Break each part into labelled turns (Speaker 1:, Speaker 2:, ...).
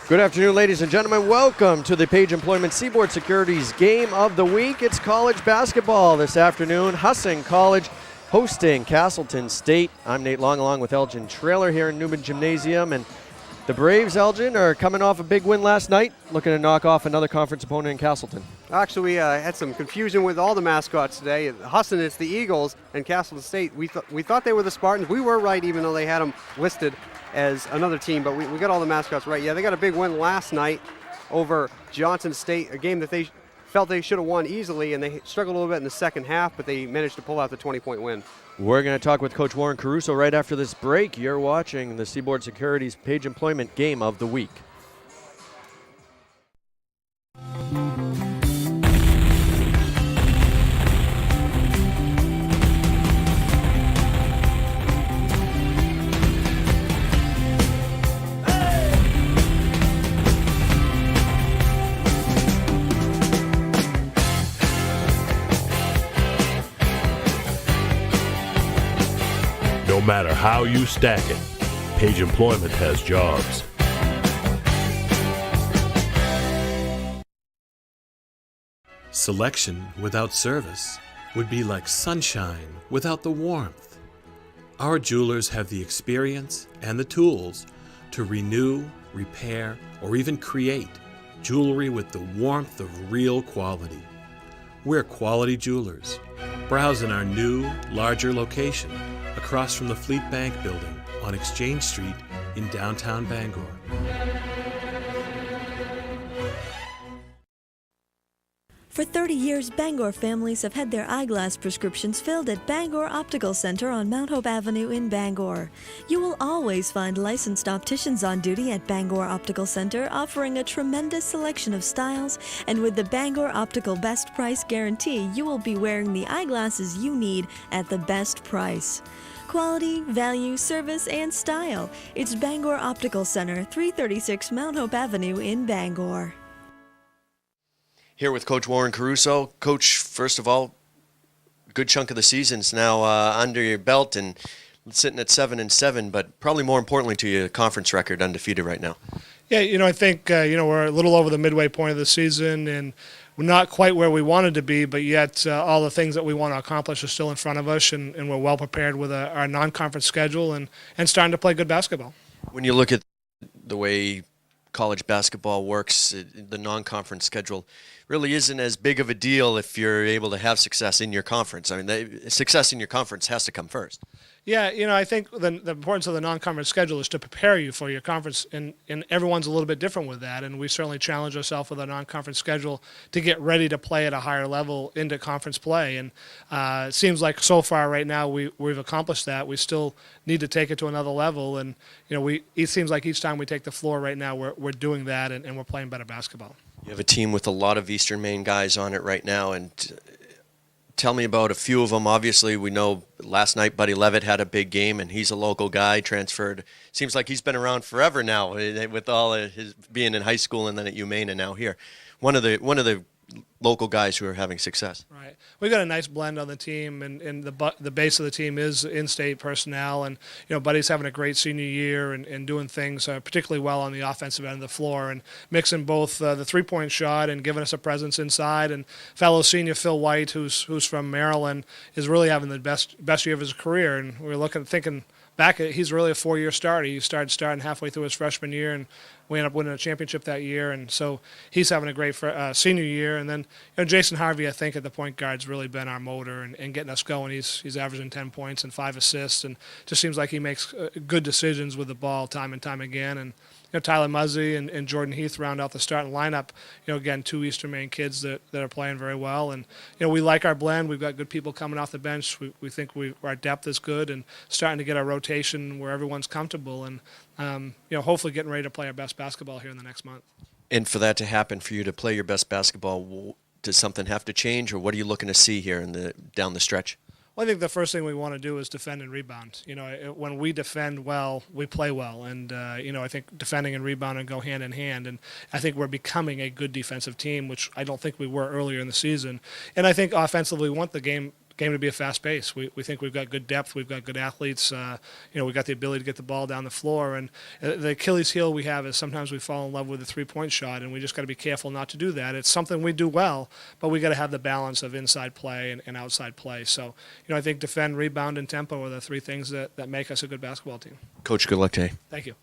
Speaker 1: Good afternoon, ladies and gentlemen. Welcome to the Page Employment Seaboard Securities Game of the Week. It's college basketball this afternoon. Husson College hosting Castelton State. I'm Nate Long along with Elgin Traylor here in Newman Gymnasium. And the Braves, Elgin, are coming off a big win last night, looking to knock off another conference opponent in Castelton.
Speaker 2: Actually, we had some confusion with all the mascots today. Husson, it's the Eagles, and Castelton State, we thought they were the Spartans. We were right, even though they had them listed as another team, but we got all the mascots right. Yeah, they got a big win last night over Johnson State, a game that they felt they should have won easily, and they struggled a little bit in the second half, but they managed to pull out the 20-point win.
Speaker 1: We're going to talk with Coach Warren Caruso right after this break. You're watching the Seaboard Securities Page Employment Game of the Week.
Speaker 3: No matter how you stack it, Page Employment has jobs.
Speaker 4: Selection without service would be like sunshine without the warmth. Our jewelers have the experience and the tools to renew, repair, or even create jewelry with the warmth of real quality. We're Quality Jewelers. Browse in our new, larger location across from the Fleet Bank building on Exchange Street in downtown Bangor.
Speaker 5: For 30 years, Bangor families have had their eyeglass prescriptions filled at Bangor Optical Center on Mount Hope Avenue in Bangor. You will always find licensed opticians on duty at Bangor Optical Center, offering a tremendous selection of styles, and with the Bangor Optical Best Price Guarantee, you will be wearing the eyeglasses you need at the best price. Quality, value, service, and style. It's Bangor Optical Center, 336 Mount Hope Avenue in Bangor.
Speaker 1: Here with Coach Warren Caruso. Coach, first of all, good chunk of the season's now under your belt and sitting at 7-7, but probably more importantly to you, conference record undefeated right now.
Speaker 6: Yeah, I think, we're a little over the midway point of the season, and we're not quite where we wanted to be, but yet all the things that we want to accomplish are still in front of us, and we're well prepared with our non-conference schedule and starting to play good basketball.
Speaker 1: When you look at the way college basketball works, the non-conference schedule really isn't as big of a deal if you're able to have success in your conference. I mean, success in your conference has to come first.
Speaker 6: Yeah, I think the importance of the non-conference schedule is to prepare you for your conference, and everyone's a little bit different with that, and we certainly challenge ourselves with a non-conference schedule to get ready to play at a higher level into conference play, and it seems like so far right now we've accomplished that. We still need to take it to another level, and it seems like each time we take the floor right now we're doing that, and we're playing better basketball.
Speaker 1: You have a team with a lot of Eastern Maine guys on it right now, and tell me about a few of them. Obviously, we know last night Buddy Levitt had a big game, and he's a local guy, transferred. Seems like he's been around forever now with all of his being in high school and then at UMaine and now here. One of the local guys who are having success.
Speaker 6: Right. We've got a nice blend on the team, and the base of the team is in-state personnel, and Buddy's having a great senior year and doing things particularly well on the offensive end of the floor, and mixing both the three-point shot and giving us a presence inside. And fellow senior Phil White, who's from Maryland, is really having the best year of his career, and we're thinking back, he's really a four-year starter. He starting halfway through his freshman year, and we ended up winning a championship that year. And so he's having a great senior year. And then Jason Harvey, I think, at the point guard's really been our motor and getting us going. He's averaging 10 points and 5 assists, and just seems like he makes good decisions with the ball time and time again. And Tyler Muzzy and Jordan Heath round out the starting lineup. Again, two Eastern Maine kids that are playing very well. And, we like our blend. We've got good people coming off the bench. We think our depth is good and starting to get our rotation where everyone's comfortable. And, hopefully getting ready to play our best basketball here in the next month.
Speaker 1: And for that to happen, for you to play your best basketball, does something have to change, or what are you looking to see here down the stretch?
Speaker 6: Well, I think the first thing we want to do is defend and rebound. When we defend well, we play well. And, I think defending and rebounding go hand in hand. And I think we're becoming a good defensive team, which I don't think we were earlier in the season. And I think offensively, we want the game game to be a fast pace. We think we've got good depth. We've got good athletes. We've got the ability to get the ball down the floor. And the Achilles heel we have is sometimes we fall in love with the three-point shot, and we just got to be careful not to do that. It's something we do well, but we got to have the balance of inside play and outside play. So, I think defend, rebound, and tempo are the three things that make us a good basketball team.
Speaker 1: Coach, good luck today.
Speaker 6: Thank you.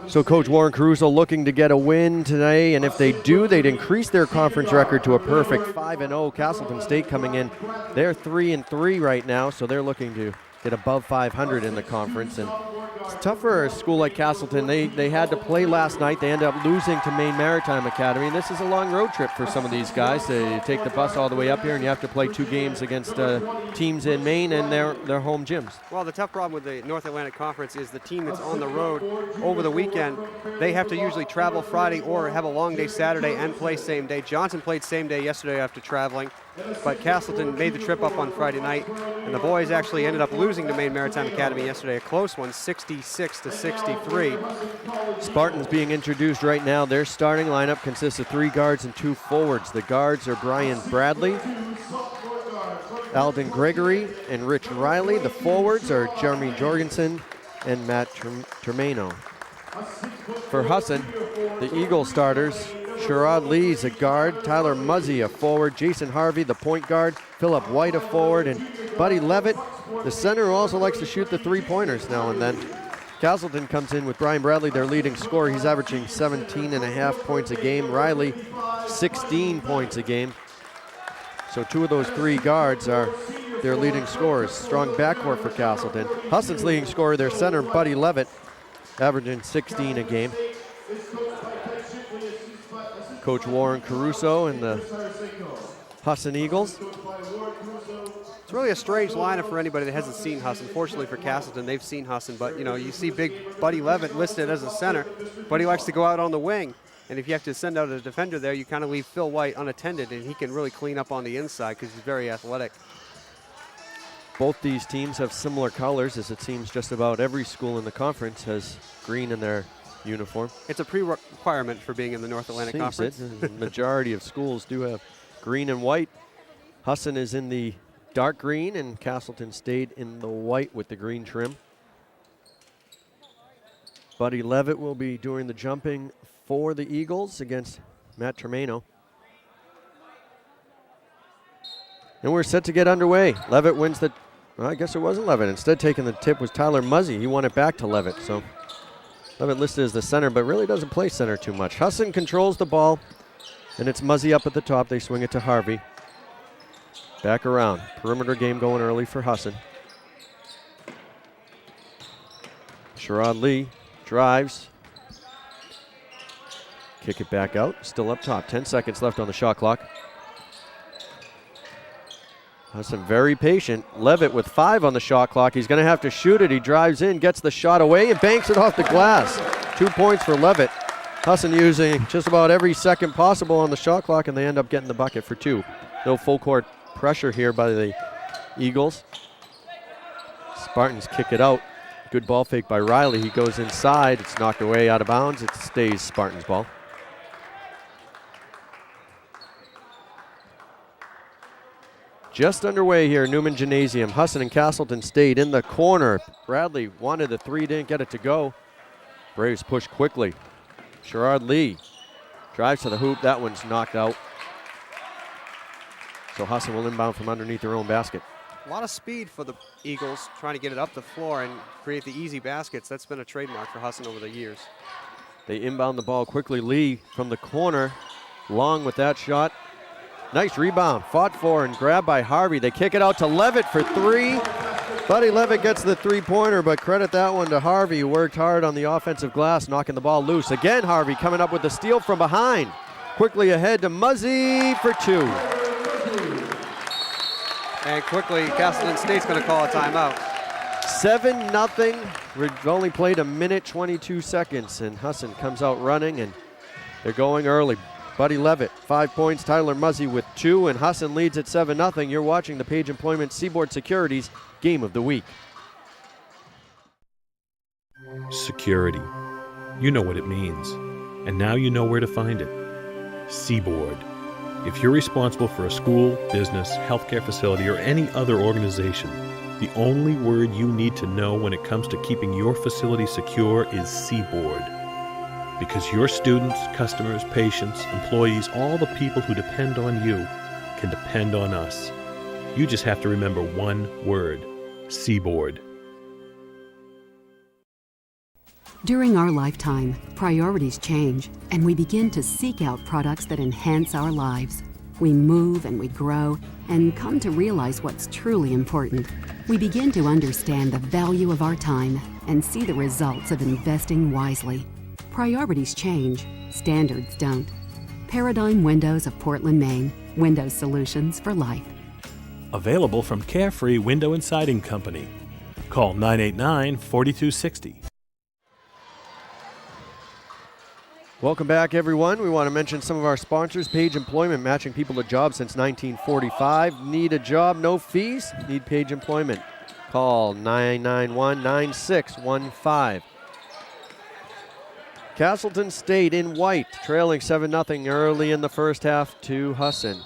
Speaker 2: So Coach Warren Caruso looking to get a win today, and if they do, they'd increase their conference record to a perfect 5-0. Castleton State coming in, they're 3-3 right now, so they're looking to get above 500 in the conference. And it's tough for a school like Castelton. They had to play last night. They ended up losing to Maine Maritime Academy, and this is a long road trip for some of these guys. They take the bus all the way up here, and you have to play 2 games against teams in Maine and their home gyms. Well, the tough problem with the North Atlantic Conference is the team that's on the road over the weekend, they have to usually travel Friday or have a long day Saturday and play same day. Johnson played same day yesterday after traveling, but Castelton made the trip up on Friday night, and the boys actually ended up losing to Maine Maritime Academy yesterday, a close one, 66-63. Spartans being introduced right now. Their starting lineup consists of 3 guards and 2 forwards. The guards are Brian Bradley, Alden Gregory, and Rich Riley. The forwards are Jeremy Jorgensen and Matt Termano. For Husson, the Eagle starters, Sherrod Lee's a guard, Tyler Muzzy a forward, Jason Harvey the point guard, Philip White a forward, and Buddy Levitt, the center, who also likes to shoot the 3-pointers now and then. Castelton comes in with Brian Bradley, their leading scorer. He's averaging 17.5 points a game. Riley, 16 points a game. So 2 of those 3 guards are their leading scorers. Strong backcourt for Castelton. Husson's leading scorer, their center, Buddy Levitt, averaging 16 a game. Coach Warren Caruso and the Husson Eagles. It's really a strange lineup for anybody that hasn't seen Husson. Fortunately for Castelton, they've seen Husson, but you see big Buddy Levitt listed as a center, but he likes to go out on the wing. And if you have to send out a defender there, you kind of leave Phil White unattended, and he can really clean up on the inside because he's very athletic. Both these teams have similar colors, as it seems just about every school in the conference has green in their uniform. It's a pre-requirement for being in the North Atlantic Conference. The majority of schools do have green and white. Husson is in the dark green, and Castelton State in the white with the green trim. Buddy Levitt will be doing the jumping for the Eagles against Matt Termano. And we're set to get underway. Levitt wins the, well, I guess it wasn't Levitt. Instead, taking the tip was Tyler Muzzy. He won it back to Levitt. So Levitt listed as the center, but really doesn't play center too much. Husson controls the ball, and it's Muzzy up at the top. They swing it to Harvey. Back around. Perimeter game going early for Husson. Sherrod Lee drives. Kick it back out. Still up top. 10 seconds left on the shot clock. Husson very patient. Levitt with 5 on the shot clock. He's going to have to shoot it. He drives in, gets the shot away, and banks it off the glass. 2 points for Levitt. Husson using just about every second possible on the shot clock, and they end up getting the bucket for 2. No full court pressure here by the Eagles. Spartans kick it out. Good ball fake by Riley. He goes inside. It's knocked away out of bounds. It stays Spartans ball. Just underway here, Newman Gymnasium. Husson and Castelton State in the corner. Bradley wanted the 3, didn't get it to go. Braves push quickly. Sherrod Lee drives to the hoop. That one's knocked out. So Husson will inbound from underneath their own basket. A lot of speed for the Eagles, trying to get it up the floor and create the easy baskets. That's been a trademark for Husson over the years. They inbound the ball quickly. Lee from the corner, long with that shot. Nice rebound, fought for and grabbed by Harvey. They kick it out to Levitt for 3. Buddy Levitt gets the 3-pointer, but credit that one to Harvey, who worked hard on the offensive glass, knocking the ball loose. Again, Harvey coming up with the steal from behind. Quickly ahead to Muzzy for 2. And quickly, Castelton State's going to call a timeout. 7-0. We've only played a minute, 22 seconds, and Husson comes out running, and they're going early. Buddy Levitt, 5 points. Tyler Muzzy with 2, and Husson leads at 7-0. You're watching the Page Employment Seaboard Securities Game of the Week.
Speaker 3: Security. You know what it means. And now you know where to find it. Seaboard.
Speaker 4: If you're responsible for a school, business, healthcare facility, or any other organization, the only word you need to know when it comes to keeping your facility secure is Seaboard. Because your students, customers, patients, employees, all the people who depend on you can depend on us. You just have to remember one word: Seaboard.
Speaker 7: During our lifetime, priorities change, and we begin to seek out products that enhance our lives. We move and we grow and come to realize what's truly important. We begin to understand the value of our time and see the results of investing wisely. Priorities change, standards don't. Paradigm Windows of Portland, Maine. Windows solutions for life.
Speaker 4: Available from Carefree Window and Siding Company. Call 989-4260.
Speaker 1: Welcome back, everyone. We want to mention some of our sponsors. Page Employment, matching people to jobs since 1945. Need a job, no fees? Need Page Employment. Call 991-9615. Castelton State in white, trailing 7-0 early in the first half to Husson.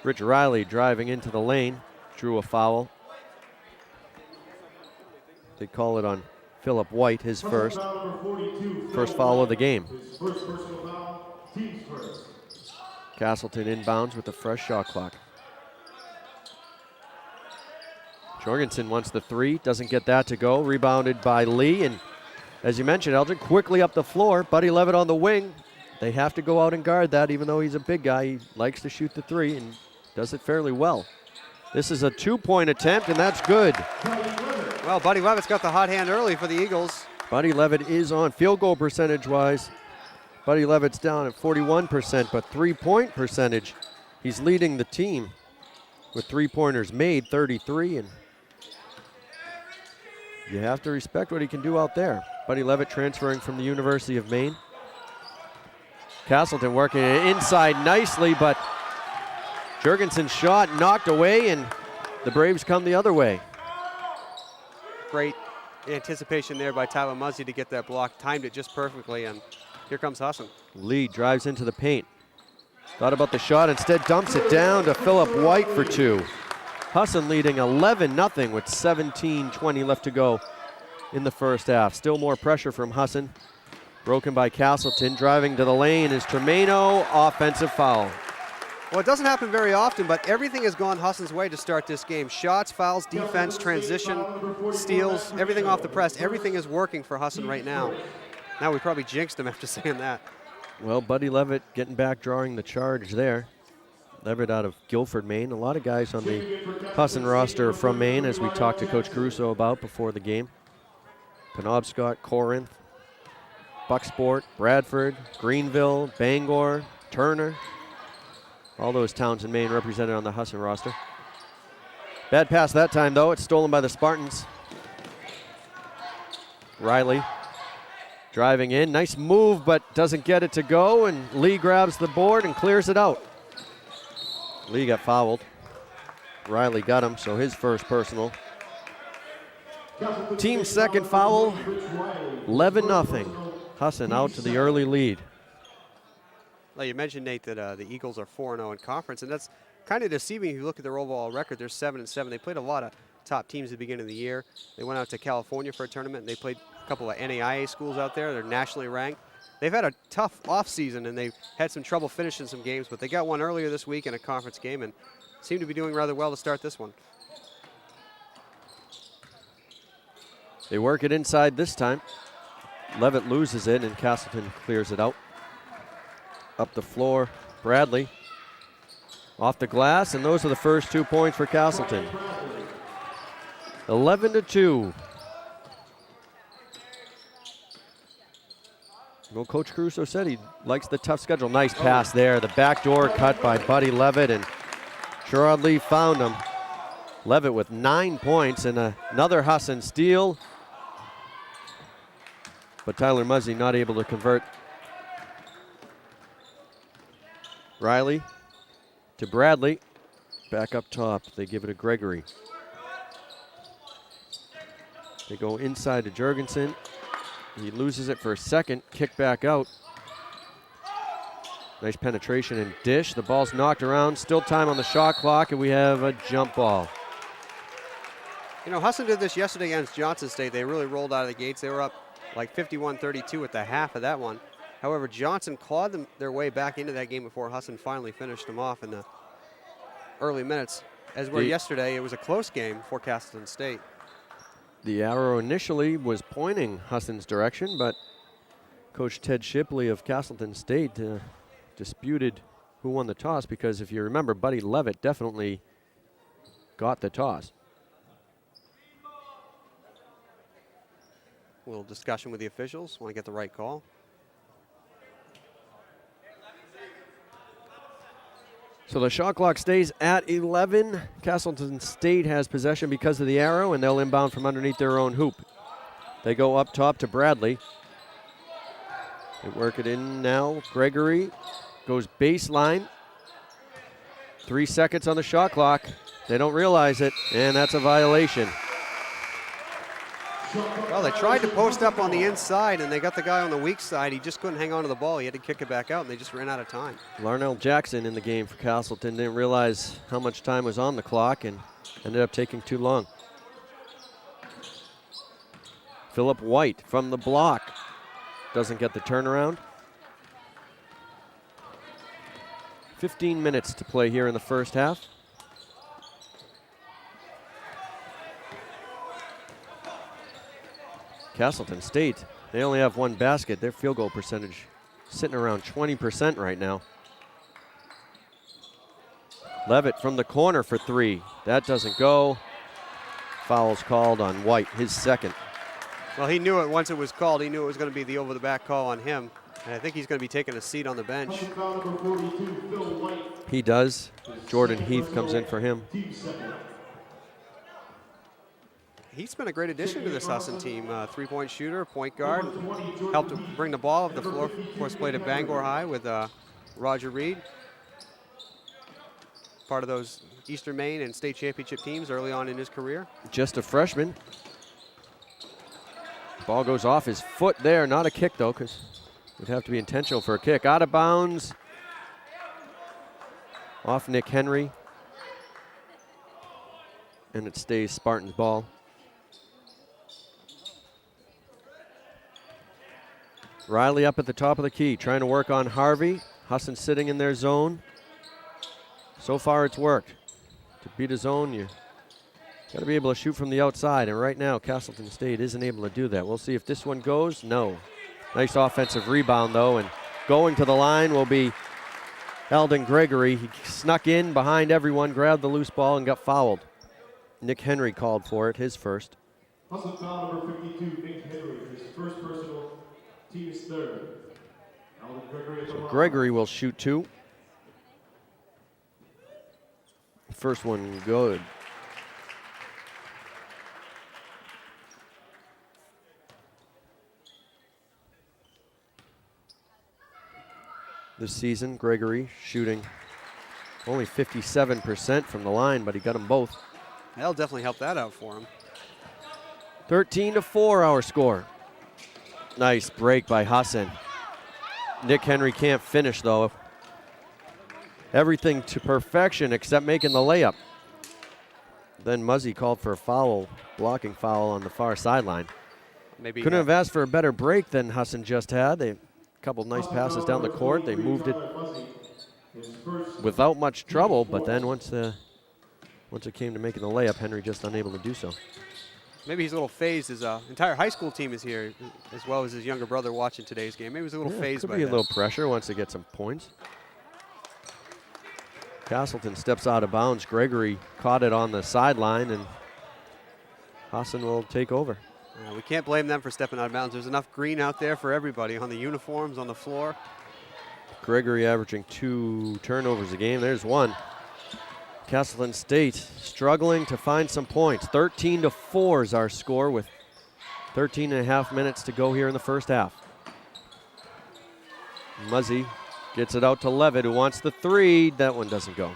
Speaker 1: Rich Riley driving into the lane, drew a foul. They call it on Philip White, his first foul of the game. Castelton inbounds with a fresh shot clock. Jorgensen wants the three, doesn't get that to go. Rebounded by Lee, and as you mentioned, Elgin, quickly up the floor. Buddy Levitt on the wing. They have to go out and guard that, even though he's a big guy. He likes to shoot the three and does it fairly well. This is a two-point attempt, and that's good.
Speaker 2: Well, Buddy Levitt's got the hot hand early for the Eagles.
Speaker 1: Buddy Levitt is on. Field goal percentage-wise, Buddy Levitt's down at 41%, but three-point percentage, he's leading the team with three-pointers made, 33, and you have to respect what he can do out there. Buddy Levitt transferring from the University of Maine. Castelton working it inside nicely, but Jurgensen's shot knocked away, and the Braves come the other way.
Speaker 2: Great anticipation there by Tyler Muzzy to get that block. Timed it just perfectly, and here comes Husson.
Speaker 1: Lee drives into the paint. Thought about the shot, instead dumps it down to Philip White for two. Husson leading 11-0 with 17:20 left to go in the first half. Still more pressure from Husson. Broken by Castelton. Driving to the lane is Tremano. Offensive foul.
Speaker 2: Well, it doesn't happen very often, but everything has gone Husson's way to start this game. Shots, fouls, defense, transition, steals, everything off the press. Everything is working for Husson right now. Now we probably jinxed him after saying that.
Speaker 1: Well, Buddy Levitt getting back, drawing the charge there. Levitt out of Guilford, Maine. A lot of guys on the Husson roster are from Maine, as we talked to Coach Caruso about before the game. Penobscot, Corinth, Bucksport, Bradford, Greenville, Bangor, Turner. All those towns in Maine represented on the Husson roster. Bad pass that time, though. It's stolen by the Spartans. Riley driving in. Nice move, but doesn't get it to go, and Lee grabs the board and clears it out. Lee got fouled. Riley got him, so his first personal. Team second foul, 11-0. Husson out to the early lead.
Speaker 2: Well, you mentioned, Nate, that the Eagles are 4-0 in conference, and that's kind of deceiving if you look at their overall record. They're 7-7. They played a lot of top teams at the beginning of the year. They went out to California for a tournament, and they played a couple of NAIA schools out there. They're nationally ranked. They've had a tough offseason, and they've had some trouble finishing some games, but they got one earlier this week in a conference game and seem to be doing rather well to start this one.
Speaker 1: They work it inside this time. Levitt loses it, and Castelton clears it out. Up the floor, Bradley. Off the glass, and those are the first 2 points for Castelton. 11-2. Well, Coach Caruso said he likes the tough schedule. Nice pass there. The backdoor cut by Buddy Levitt, and Sherrod Lee found him. Levitt with 9 points and another Husson steal. But Tyler Muzzy not able to convert. Riley to Bradley. Back up top. They give it to Gregory. They go inside to Jurgensen. He loses it for a second. Kick back out.
Speaker 2: Nice penetration and dish. The ball's knocked around. Still time on the shot clock, and we have a jump ball. You know, Husson did this yesterday against Johnson State. They really rolled out of the gates. They were up like 51-32 at the half of that one. However, Johnson clawed their way back into that game before Husson finally finished them off in the early minutes. As were yesterday, it was a close game for Castelton State. The arrow initially was pointing Husson's direction, but Coach Ted Shipley of Castelton State disputed who won the toss, because if you remember, Buddy Levitt definitely got the toss. A little discussion with the officials. Want to get the right call. So the shot clock stays at 11. Castelton State has possession because of the arrow, and they'll inbound from underneath their own hoop. They go up top to Bradley. They work it in now. Gregory goes baseline. 3 seconds on the shot clock. They don't realize it, and that's a violation. Well, they tried to post up on the inside, and they got the guy on the weak side. He just couldn't hang on to the ball. He had to kick it back out, and they just ran out of time. Larnell Jackson in the game for Castelton didn't realize how much time was on the clock and ended up taking too long. Phillip White from the block doesn't get the turnaround. 15 minutes to play here in the first half. Castelton State, they only have one basket. Their field goal percentage sitting around 20% right now. Levitt from the corner for three. That doesn't go. Foul's called on White, his second. Well, he knew it once it was called. He knew it was going to be the over-the-back call on him. And I think he's going to be taking a seat on the bench. He does. Jordan Heath comes in for him. He's been a great addition to this Husson team. Three-point shooter, point guard. Helped to bring the ball up the floor. Of course, played at Bangor High with Roger Reed. Part of those Eastern Maine and state championship teams early on in his career. Just a freshman. Ball goes off his foot there. Not a kick, though, because it would have to be intentional for a kick. Out of bounds. Off Nick Henry. And it stays Spartans ball. Riley up at the top of the key, trying to work on Harvey. Husson sitting in their zone. So far it's worked. To beat a zone, you got to be able to shoot from the outside, and right now Castelton State isn't able to do that. We'll see if this one goes. No. Nice offensive rebound, though, and going to the line will be Eldon Gregory. He snuck in behind everyone, grabbed the loose ball, and got fouled. Nick Henry called for it, his first.
Speaker 8: Husson foul number 52, Nick Henry, his first personal, team's third. Eldon Gregory,
Speaker 2: so Gregory will shoot two. First one good. This season, Gregory shooting only 57% from the line, but he got them both. That'll definitely help that out for him. 13-4 our score. Nice break by Husson. Nick Henry can't finish, though. Everything to perfection except making the layup. Then Muzzy called for a foul, blocking foul on the far sideline. Maybe couldn't have asked for a better break than Husson just had. A couple nice passes down the court. They moved it without much trouble, but then once it came to making the layup, Henry just unable to do so. Maybe he's a little phased. His entire high school team is here, as well as his younger brother watching today's game. Maybe he's a little phased by that. Could be a little pressure once they get some points. Castelton steps out of bounds. Gregory caught it on the sideline, and Husson will take over. We can't blame them for stepping out of bounds. There's enough green out there for everybody on the uniforms, on the floor. Gregory averaging 2 turnovers a game. There's one. Castelton State struggling to find some points. 13-4 is our score with 13.5 minutes to go here in the first half. Muzzy gets it out to Levitt, who wants the three. That one doesn't go.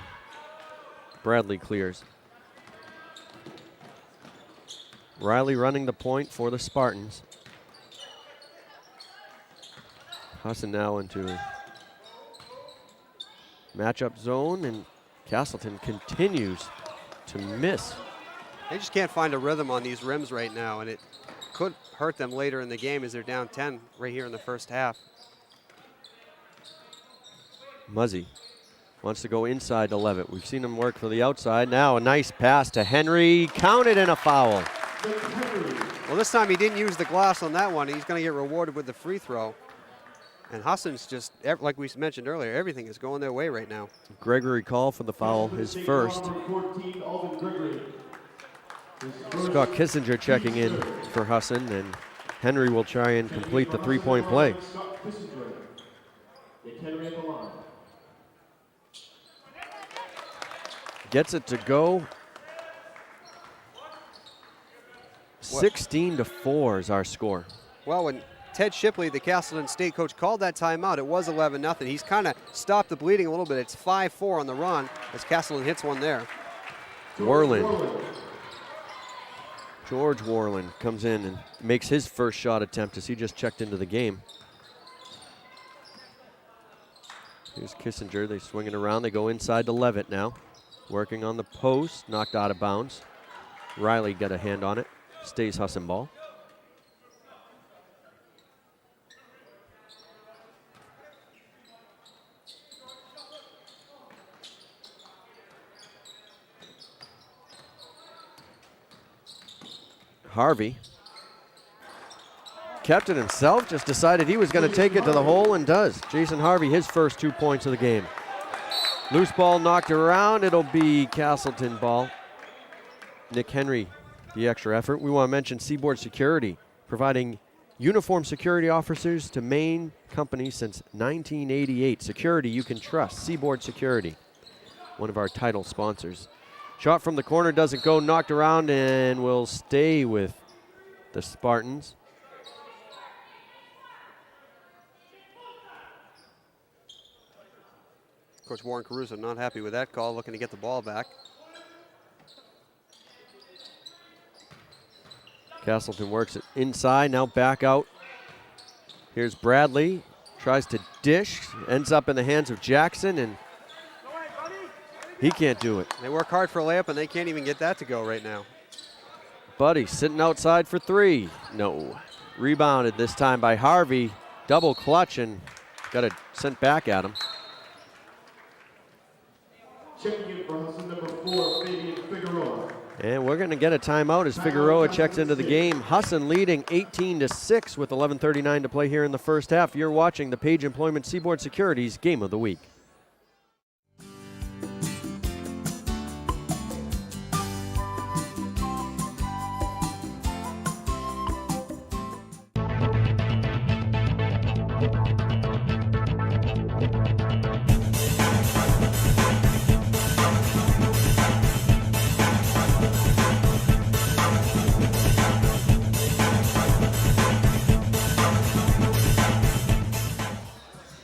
Speaker 2: Bradley clears. Riley running the point for the Spartans. Husson now into
Speaker 1: Matchup zone, and Castelton continues to miss.
Speaker 2: They just can't find a rhythm on these rims right now, and it could hurt them later in the game as they're down 10 right here in the first half.
Speaker 1: Muzzy wants to go inside to Levitt. We've seen him work for the outside. Now a nice pass to Henry. Counted and a foul.
Speaker 2: Well, this time he didn't use the glass on that one. He's going to get rewarded with the free throw. And Husson's just, like we mentioned earlier, everything is going their way right now.
Speaker 1: Gregory call for the foul, his first. Scott Kissinger checking in for Husson, and Henry will try and complete the three-point play. Gets it to go. 16-4 is our score.
Speaker 2: Well, when Ted Shipley, the Castelton State coach, called that timeout, it was 11-0. He's kind of stopped the bleeding a little bit. It's 5-4 on the run as Castelton hits one there.
Speaker 1: Warland. George Warland comes in and makes his first shot attempt as he just checked into the game. Here's Kissinger. They swing it around. They go inside to Levitt now. Working on the post, knocked out of bounds. Riley got a hand on it. Stays Husson ball. Harvey kept it himself, just decided he was going to take it to the hole and does. Jason Harvey, his first 2 points of the game. Loose ball knocked around. It'll be Castelton ball. Nick Henry, the extra effort. We want to mention Seaboard Security, providing uniform security officers to Maine companies since 1988. Security you can trust. Seaboard Security, one of our title sponsors. Shot from the corner doesn't go, knocked around, and will stay with the Spartans.
Speaker 2: Coach Warren Caruso not happy with that call, looking to get the ball back.
Speaker 1: Castelton works it inside, now back out. Here's Bradley, tries to dish, ends up in the hands of Jackson, and he can't do it.
Speaker 2: They work hard for a layup, and they can't even get that to go right now.
Speaker 1: Buddy sitting outside for three. No. Rebounded this time by Harvey. Double clutch and got it sent back at him.
Speaker 8: Checking in for Husson, number 4, Fabian Figueroa.
Speaker 1: And we're going to get a timeout as Figueroa checks into the game. Husson leading 18-6 with 11:39 to play here in the first half. You're watching the Page Employment Seaboard Securities Game of the Week.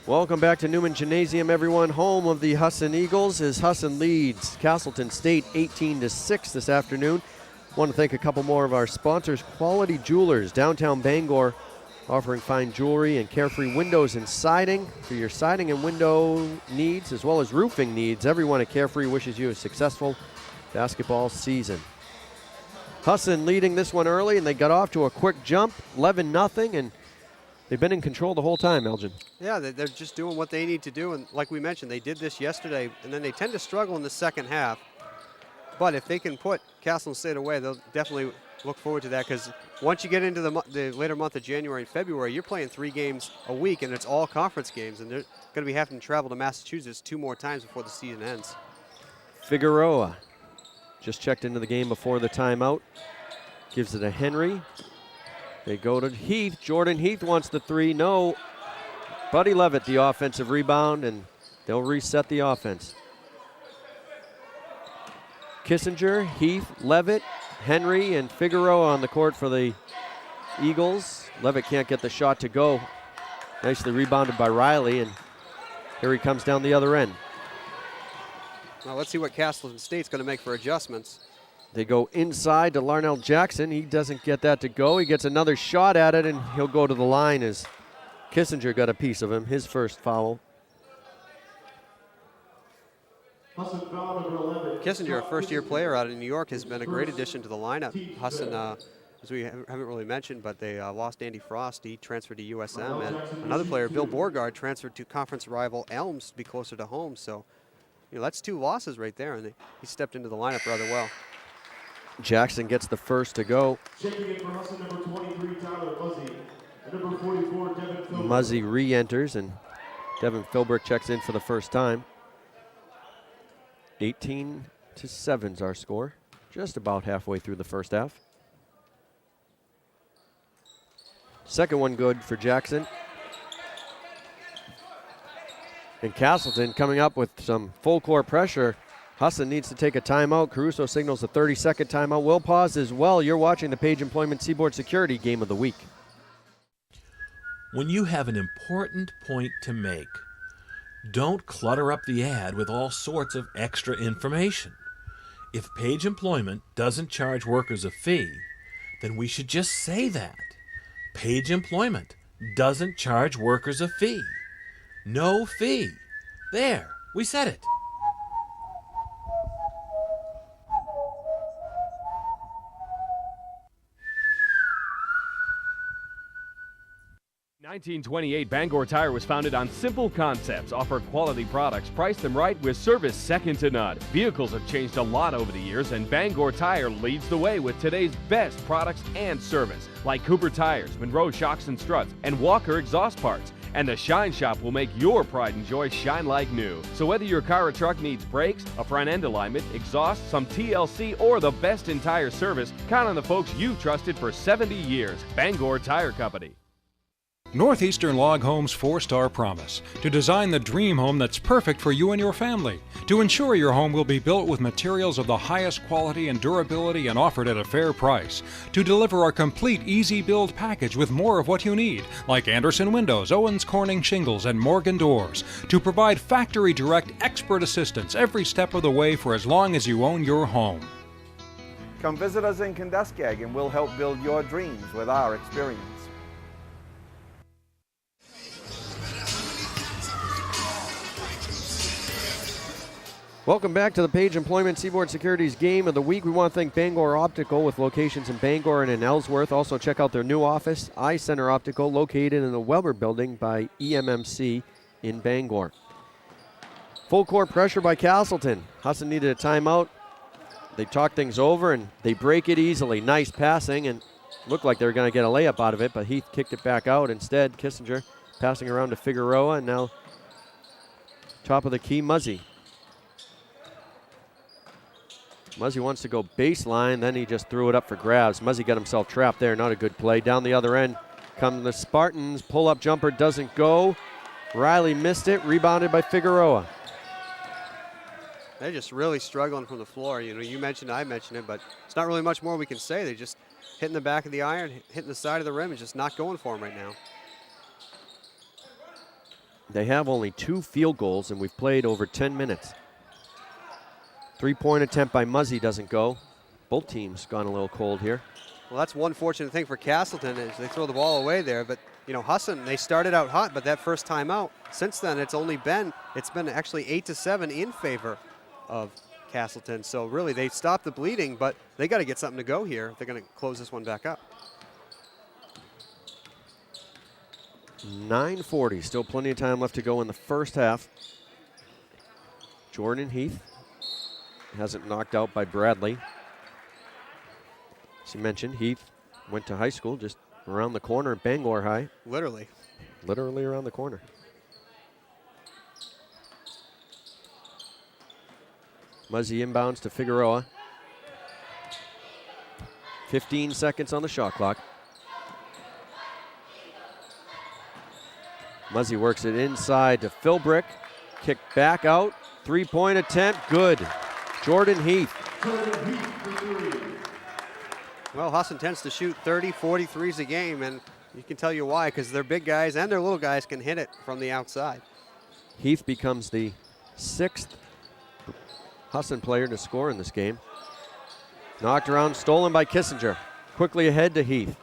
Speaker 1: Welcome back to Newman Gymnasium, everyone. Home of the Husson Eagles as Husson leads Castelton State 18-6 this afternoon. Want to thank a couple more of our sponsors. Quality Jewelers, downtown Bangor, offering fine jewelry and carefree windows and siding for your siding and window needs, as well as roofing needs. Everyone at Carefree wishes you a successful basketball season. Husson leading this one early, and they got off to a quick jump, 11-0, and they've been in control the whole time, Elgin.
Speaker 2: Yeah, they're just doing what they need to do. And like we mentioned, they did this yesterday, and then they tend to struggle in the second half. But if they can put Castelton State away, they'll definitely look forward to that, because once you get into the later month of January and February, you're playing 3 games a week, and it's all conference games. And they're going to be having to travel to Massachusetts 2 more times before the season ends.
Speaker 1: Figueroa just checked into the game before the timeout. Gives it to Henry. They go to Heath. Jordan Heath wants the 3. No. Buddy Levitt, the offensive rebound, and they'll reset the offense. Kissinger, Heath, Levitt, Henry, and Figueroa on the court for the Eagles. Levitt can't get the shot to go. Nicely rebounded by Riley, and here he comes down the other end.
Speaker 2: Now let's see what Castelton State's going to make for adjustments.
Speaker 1: They go inside to Larnell Jackson. He doesn't get that to go. He gets another shot at it, and he'll go to the line as Kissinger got a piece of him, his first foul.
Speaker 8: Husson foul number 11.
Speaker 2: Kissinger, a first-year player out of New York, has been a great addition to the lineup. Husson, as we haven't really mentioned, but they lost Andy Frost. He transferred to USM. And another player, Bill Borgard, transferred to conference rival Elms to be closer to home. So, that's 2 losses right there, and he stepped into the lineup rather well.
Speaker 1: Jackson gets the first to go.
Speaker 8: Checking in for Husson number 23, Tyler Muzzy. And number 44, Devin Philbrick.
Speaker 1: Muzzy re-enters, and Devin Philbrick checks in for the first time. 18-7's our score, just about halfway through the first half. Second one good for Jackson. And Castelton coming up with some full court pressure. Husson needs to take a timeout. Caruso signals a 30-second timeout. We'll pause as well. You're watching the Page Employment Seaboard Security Game of the Week.
Speaker 4: When you have an important point to make, don't clutter up the ad with all sorts of extra information. If Page Employment doesn't charge workers a fee, then we should just say that. Page Employment doesn't charge workers a fee. No fee. There, we said it.
Speaker 9: 1928 Bangor Tire was founded on simple concepts, offer quality products, price them right with service second to none. Vehicles have changed a lot over the years, and Bangor Tire leads the way with today's best products and service, like Cooper Tires, Monroe Shocks and Struts, and Walker Exhaust Parts. And the Shine Shop will make your pride and joy shine like new. So whether your car or truck needs brakes, a front end alignment, exhaust, some TLC, or the best in tire service, count on the folks you've trusted for 70 years. Bangor Tire Company.
Speaker 10: Northeastern Log Home's 4-star promise: to design the dream home that's perfect for you and your family, to ensure your home will be built with materials of the highest quality and durability and offered at a fair price, to deliver a complete easy build package with more of what you need, like Anderson windows, Owens Corning shingles, and Morgan doors, to provide factory direct expert assistance every step of the way for as long as you own your home.
Speaker 11: Come visit us in Kenduskeag and we'll help build your dreams with our experience.
Speaker 1: Welcome back to the Page Employment Seaboard Securities Game of the Week. We want to thank Bangor Optical with locations in Bangor and in Ellsworth. Also check out their new office, Eye Center Optical, located in the Weber Building by EMMC in Bangor. Full court pressure by Castelton. Husson needed a timeout. They talk things over and they break it easily. Nice passing, and looked like they were going to get a layup out of it, but Heath kicked it back out. Instead, Kissinger passing around to Figueroa, and now top of the key, Muzzy. Muzzy wants to go baseline, then he just threw it up for grabs. Muzzy got himself trapped there, not a good play. Down the other end come the Spartans. Pull-up jumper doesn't go. Riley missed it, rebounded by Figueroa.
Speaker 2: They're just really struggling from the floor. You mentioned it, I mentioned it, but it's not really much more we can say. They're just hitting the back of the iron, hitting the side of the rim, and just not going for them right now.
Speaker 1: They have only 2 field goals, and we've played over 10 minutes. 3-point attempt by Muzzy doesn't go. Both teams gone a little cold here.
Speaker 2: Well, that's one fortunate thing for Castelton is they throw the ball away there. But, Husson, they started out hot, but that first time out, since then it's been actually 8-7 in favor of Castelton. So really they stopped the bleeding, but they got to get something to go here if they're going to close this one back up.
Speaker 1: 9:40, still plenty of time left to go in the first half. Jordan Heath hasn't knocked out by Bradley. As you mentioned, Heath went to high school just around the corner at Bangor High.
Speaker 2: Literally
Speaker 1: around the corner. Muzzy inbounds to Figueroa. 15 seconds on the shot clock. Muzzy works it inside to Philbrick. Kick back out. 3-point attempt, good. Jordan Heath.
Speaker 2: Well, Husson tends to shoot 30, 40 threes a game, and you can tell you why, because their big guys and their little guys can hit it from the outside.
Speaker 1: Heath becomes the 6th Husson player to score in this game. Knocked around, stolen by Kissinger. Quickly ahead to Heath.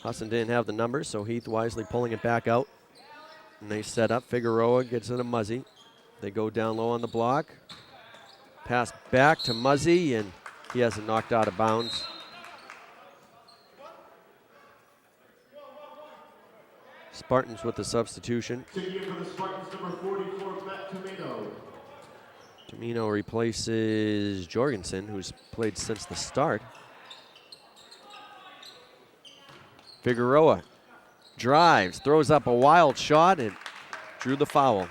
Speaker 1: Husson didn't have the numbers, so Heath wisely pulling it back out. And they set up. Figueroa gets it to Muzzy. They go down low on the block. Pass back to Muzzy, and he has it knocked out of bounds. Spartans with the substitution.
Speaker 8: Taking in for the Spartans, number 44, Matt Tomino.
Speaker 1: Tomino replaces Jorgensen, who's played since the start. Figueroa drives, throws up a wild shot, and drew the foul.
Speaker 2: In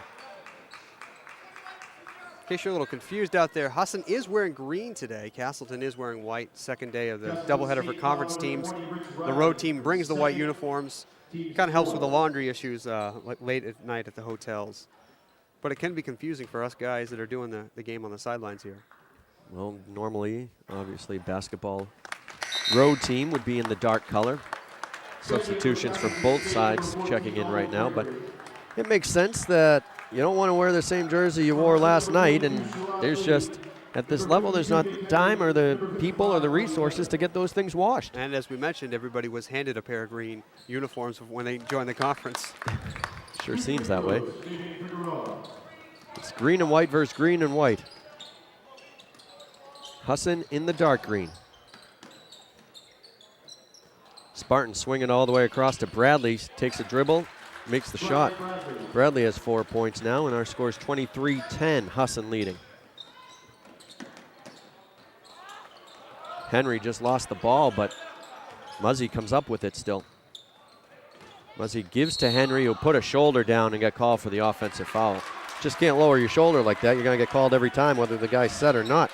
Speaker 2: case you're a little confused out there, Husson is wearing green today. Castelton is wearing white. Second day of the doubleheader for conference teams. The road team brings the white uniforms. It kind of helps with the laundry issues like late at night at the hotels. But it can be confusing for us guys that are doing the game on the sidelines here.
Speaker 1: Well, normally, obviously, basketball road team would be in the dark color. Substitutions for both sides checking in right now, but it makes sense that you don't want to wear the same jersey you wore last night, and there's just, at this level, there's not the time or the people or the resources to get those things washed.
Speaker 2: And as we mentioned, everybody was handed a pair of green uniforms when they joined the conference.
Speaker 1: Sure seems that way. It's green and white versus green and white. Husson in the dark green. Spartan swinging all the way across to Bradley, takes a dribble, makes the shot. Bradley has 4 points now, and our score is 23-10, Husson leading. Henry just lost the ball, but Muzzy comes up with it still. Muzzy gives to Henry, who put a shoulder down and got called for the offensive foul. Just can't lower your shoulder like that. You're going to get called every time, whether the guy's set or not.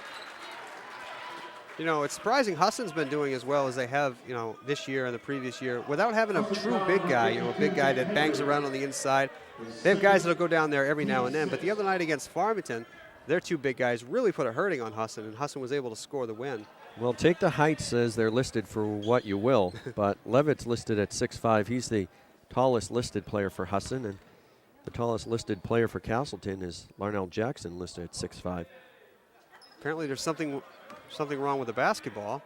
Speaker 2: You know, it's surprising Husson's been doing as well as they have, you know, this year and the previous year without having a true big guy, you know, a big guy that bangs around on the inside. They have guys that'll go down there every now and then, but the other night against Farmington, their two big guys really put a hurting on Husson, and Husson was able to score the win.
Speaker 1: Well, take the heights as they're listed for what you will, but Levitt's listed at 6'5". He's the tallest listed player for Husson, and the tallest listed player for Castelton is Larnell Jackson, listed at 6'5".
Speaker 2: Apparently there's something wrong with the basketball.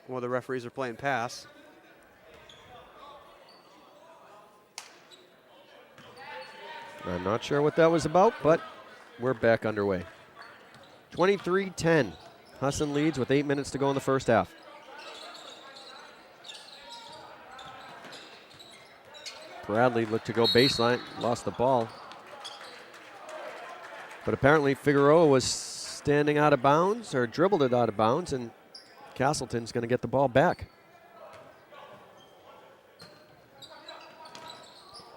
Speaker 2: Well, the referees are playing pass.
Speaker 1: I'm not sure what that was about, but we're back underway. 23-10. Husson leads with 8 minutes to go in the first half. Bradley looked to go baseline, lost the ball. But apparently Figueroa was standing out of bounds, or dribbled it out of bounds, and Castelton's going to get the ball back.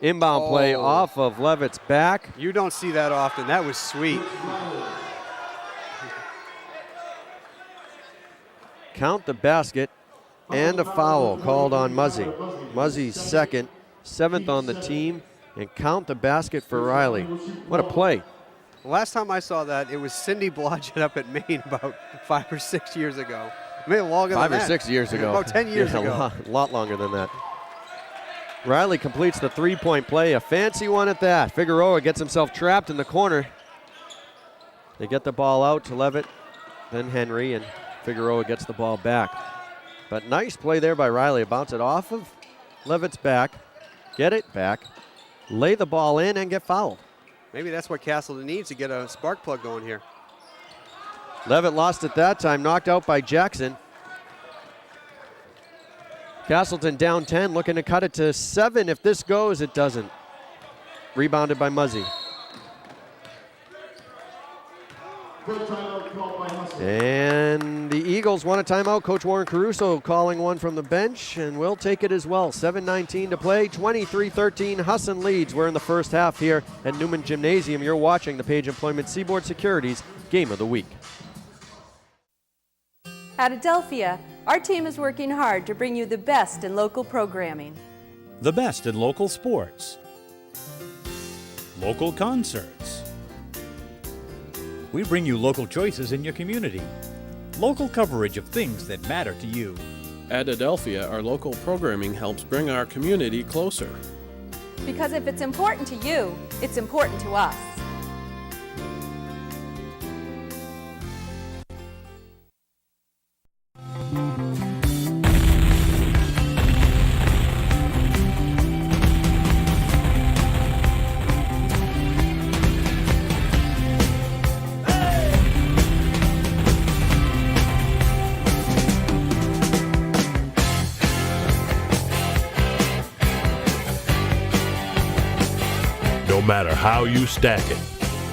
Speaker 1: Inbound play off of Levitt's back.
Speaker 2: You don't see that often. That was sweet.
Speaker 1: Count the basket and a foul called on Muzzy. Muzzy's second, 7th on the team, and count the basket for Riley. What a play.
Speaker 2: Last time I saw that, it was Cindy Blodgett up at Maine about 5 or 6 years ago. Maybe longer than that.
Speaker 1: 5 or 6 years ago.
Speaker 2: About 10 years ago.
Speaker 1: A lot longer than that. Riley completes the three-point play, a fancy one at that. Figueroa gets himself trapped in the corner. They get the ball out to Levitt, then Henry, and Figueroa gets the ball back. But nice play there by Riley. Bounce it off of Levitt's back, get it back, lay the ball in, and get fouled.
Speaker 2: Maybe that's what Castelton needs to get a spark plug going here.
Speaker 1: Levitt lost it that time, knocked out by Jackson. Castelton down 10, looking to cut it to 7. If this goes, it doesn't. Rebounded by Muzzy. And the Eagles want a timeout. Coach Warren Caruso calling one from the bench, and we'll take it as well. 7:19 to play, 23-13. Husson leads. We're in the first half here at Newman Gymnasium. You're watching the Page Employment Seaboard Securities Game of the Week.
Speaker 12: At Adelphia, our team is working hard to bring you the best in local programming.
Speaker 13: The best in local sports. Local concerts. We bring you local choices in your community. Local coverage of things that matter to you.
Speaker 14: At Adelphia, our local programming helps bring our community closer.
Speaker 12: Because if it's important to you, it's important to us.
Speaker 3: No matter how you stack it,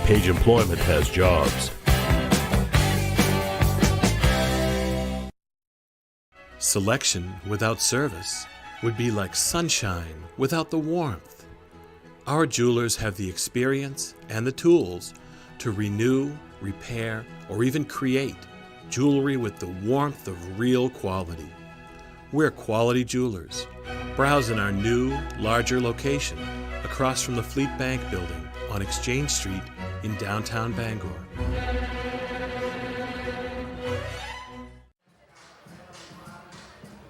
Speaker 3: Page Employment has jobs.
Speaker 4: Selection without service would be like sunshine without the warmth. Our jewelers have the experience and the tools to renew, repair, or even create jewelry with the warmth of real quality. We're Quality Jewelers. Browse in our new, larger location across from the Fleet Bank building on Exchange Street in downtown Bangor.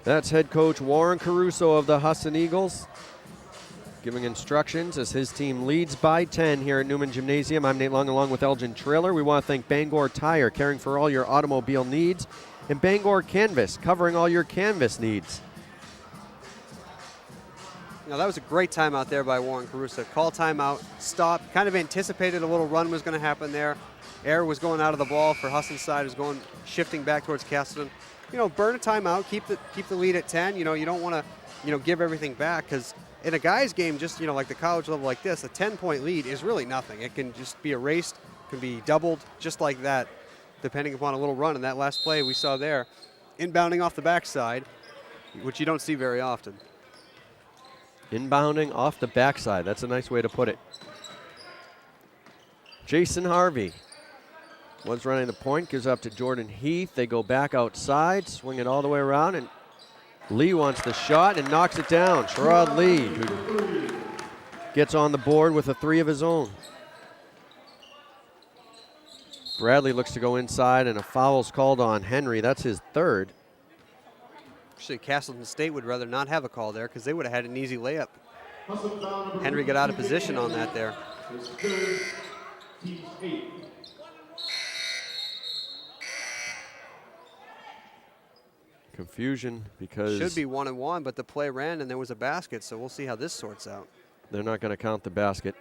Speaker 1: That's head coach Warren Caruso of the Husson Eagles giving instructions as his team leads by 10 here at Newman Gymnasium. I'm Nate Long along with Elgin Trailer. We want to thank Bangor Tire, caring for all your automobile needs, and Bangor Canvas, covering all your canvas needs.
Speaker 2: Now that was a great timeout there by Warren Caruso. Call timeout, stop, kind of anticipated a little run was going to happen there. Air was going out of the ball for Husson's side, was going shifting back towards Castelton. You know, burn a timeout, keep the lead at 10. You know, you don't want to, you know, give everything back, because in a guy's game, just, you know, like the college level like this, a 10-point lead is really nothing. It can just be erased, can be doubled just like that, depending upon a little run. And that last play we saw there, inbounding off the backside, which you don't see very often.
Speaker 1: Inbounding off the backside. That's a nice way to put it. Jason Harvey was running the point, gives up to Jordan Heath. They go back outside, swing it all the way around, and Lee wants the shot and knocks it down. Sherrod Lee, who gets on the board with a 3 of his own. Bradley looks to go inside, and a foul's called on Henry. That's his 3rd.
Speaker 2: Actually, Castelton State would rather not have a call there, because they would have had an easy layup. Henry got out of position on that there.
Speaker 1: Confusion because
Speaker 2: should be 1-1, but the play ran and there was a basket, so we'll see how this sorts out.
Speaker 1: They're not going to count the basket.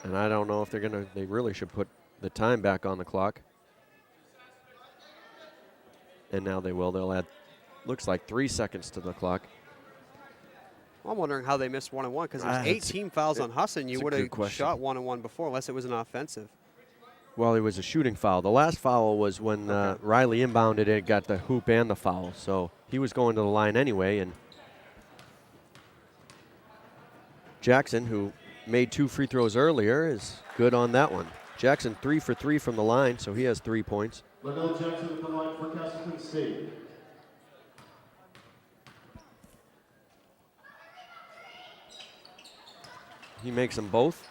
Speaker 1: And I don't know if they really should put the time back on the clock. And now they will. They'll add, looks like 3 seconds to the clock.
Speaker 2: Well, I'm wondering how they missed 1-1, because there's 8 team fouls on Husson. You would have shot 1-1 before, unless it was an offensive.
Speaker 1: Well, it was a shooting foul. The last foul was when Riley inbounded it, got the hoop and the foul. So he was going to the line anyway. And Jackson, who made 2 free throws earlier, is good on that one. Jackson 3 for 3 from the line, so he has 3 points.
Speaker 8: Liddell Jackson at the line for Castelton State.
Speaker 1: He makes them both.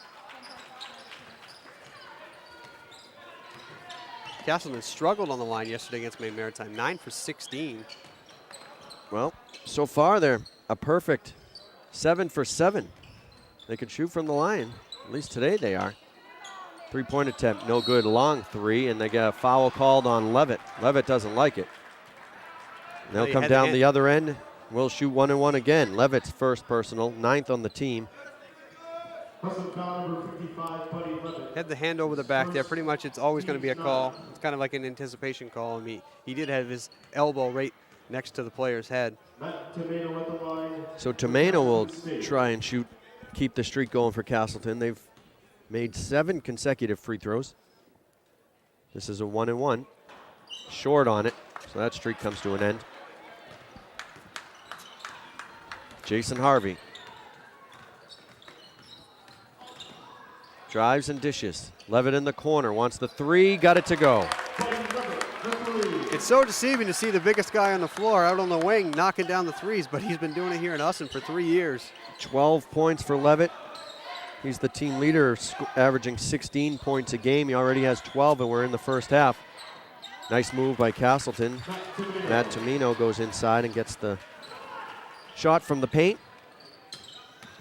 Speaker 2: Castelton struggled on the line yesterday against Maine Maritime, 9 for 16.
Speaker 1: Well, so far they're a perfect 7 for 7. They can shoot from the line. At least today they are. 3-point attempt, no good. Long 3, and they get a foul called on Levitt. Levitt doesn't like it. They'll come down the other end. We'll shoot 1-1 again. Levitt's first personal, 9th on the team.
Speaker 2: Had the hand over the back there. Pretty much it's always going to be a call. It's kind of like an anticipation call. And he did have his elbow right next to the player's head.
Speaker 1: So Tomeno will try and shoot, keep the streak going for Castelton. They've made 7 consecutive free throws. This is a 1-1. Short on it, so that streak comes to an end. Jason Harvey. Drives and dishes. Levitt in the corner, wants the 3, got it to go.
Speaker 2: It's so deceiving to see the biggest guy on the floor out on the wing knocking down the 3s, but he's been doing it here in Husson for 3 years.
Speaker 1: 12 points for Levitt. He's the team leader, averaging 16 points a game. He already has 12, and we're in the first half. Nice move by Castelton. Matt Tomeno goes inside and gets the shot from the paint.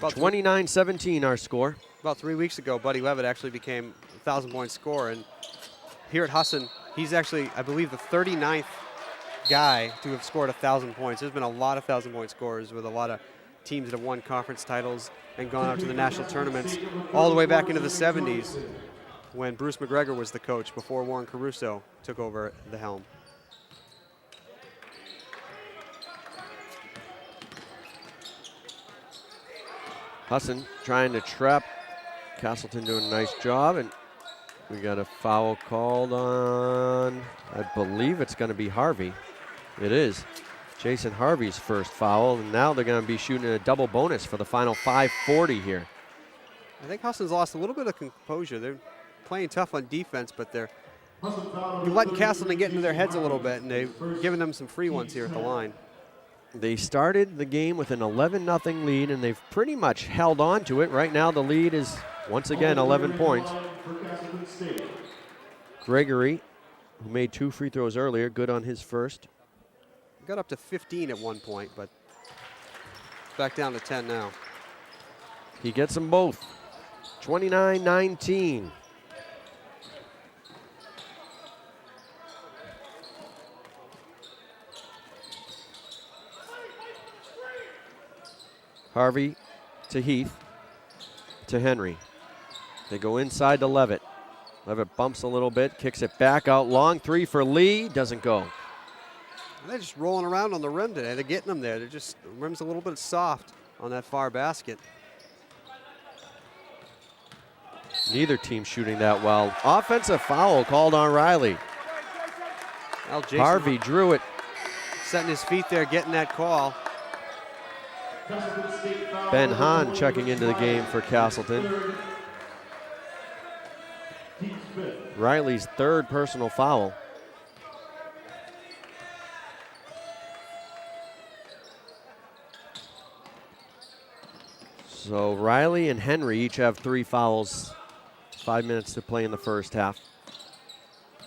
Speaker 1: 29-17 our score.
Speaker 2: About 3 weeks ago, Buddy Levitt actually became a 1,000-point scorer. And here at Husson, he's actually, I believe, the 39th guy to have scored 1,000 points. There's been a lot of 1,000-point scorers with a lot of teams that have won conference titles and gone out to the national tournaments all the way back into the 70s when Bruce McGregor was the coach before Warren Caruso took over the helm.
Speaker 1: Husson trying to trap. Castelton doing a nice job, and we got a foul called on, I believe it's going to be Harvey. It is. Jason Harvey's first foul, and now they're going to be shooting a double bonus for the final 5:40 here.
Speaker 2: I think Husson's lost a little bit of composure. They're playing tough on defense, but they're letting Castelton get into their heads a little bit, and they've given them some free ones here at the line.
Speaker 1: They started the game with an 11-0 lead, and they've pretty much held on to it. Right now the lead is, once again, 11 points. Gregory, who made 2 free throws earlier, good on his first.
Speaker 2: Got up to 15 at one point, but back down to 10 now.
Speaker 1: He gets them both. 29-19. Harvey to Heath to Henry. They go inside to Levitt. Levitt bumps a little bit, kicks it back out long. 3 for Lee, doesn't go.
Speaker 2: They're just rolling around on the rim today. They're getting them there. They're just, the rim's a little bit soft on that far basket.
Speaker 1: Neither team shooting that well. Offensive foul called on Riley.
Speaker 2: Well,
Speaker 1: Harvey drew it.
Speaker 2: Setting his feet there, getting that call.
Speaker 1: Ben Hahn checking into the game for Castelton. Riley's third personal foul. So Riley and Henry each have 3 fouls. 5 minutes to play in the first half.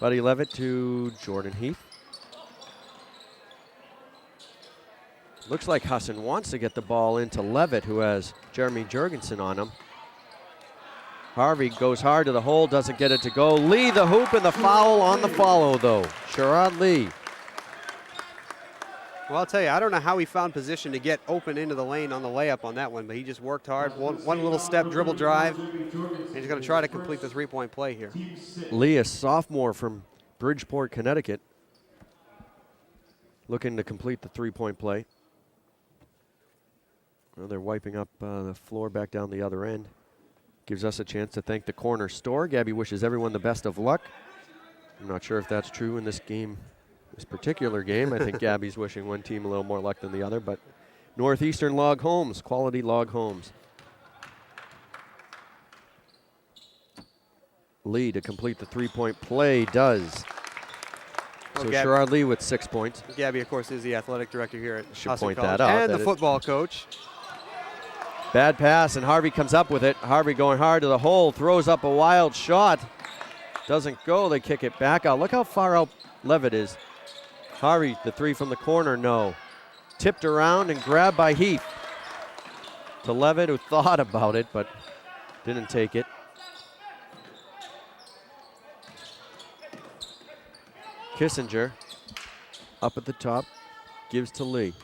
Speaker 1: Buddy Levitt to Jordan Heath. Looks like Husson wants to get the ball into Levitt, who has Jeremy Jurgensen on him. Harvey goes hard to the hole, doesn't get it to go. Lee the hoop and the foul on the follow, though. Sherrod Lee.
Speaker 2: Well, I'll tell you, I don't know how he found position to get open into the lane on the layup on that one, but he just worked hard. One little step, dribble drive, and he's going to try to complete the three-point play here.
Speaker 1: Lee, a sophomore from Bridgeport, Connecticut, looking to complete the three-point play. Well, they're wiping up the floor back down the other end. Gives us a chance to thank the corner store. Gabby wishes everyone the best of luck. I'm not sure if that's true in this game, this particular game. I think Gabby's wishing one team a little more luck than the other, but Northeastern Log Homes, quality log homes. Lee to complete the three-point play does. So Sherrod Lee with 6 points.
Speaker 2: Gabby, of course, is the athletic director here at
Speaker 1: Should
Speaker 2: Husson
Speaker 1: point
Speaker 2: College,
Speaker 1: that out.
Speaker 2: and the football coach.
Speaker 1: Bad pass, and Harvey comes up with it. Harvey going hard to the hole, throws up a wild shot. Doesn't go, they kick it back out. Look how far out Levitt is. Harvey, the three from the corner, no. Tipped around and grabbed by Heath. To Levitt, who thought about it, but didn't take it. Kissinger, up at the top, gives to Lee.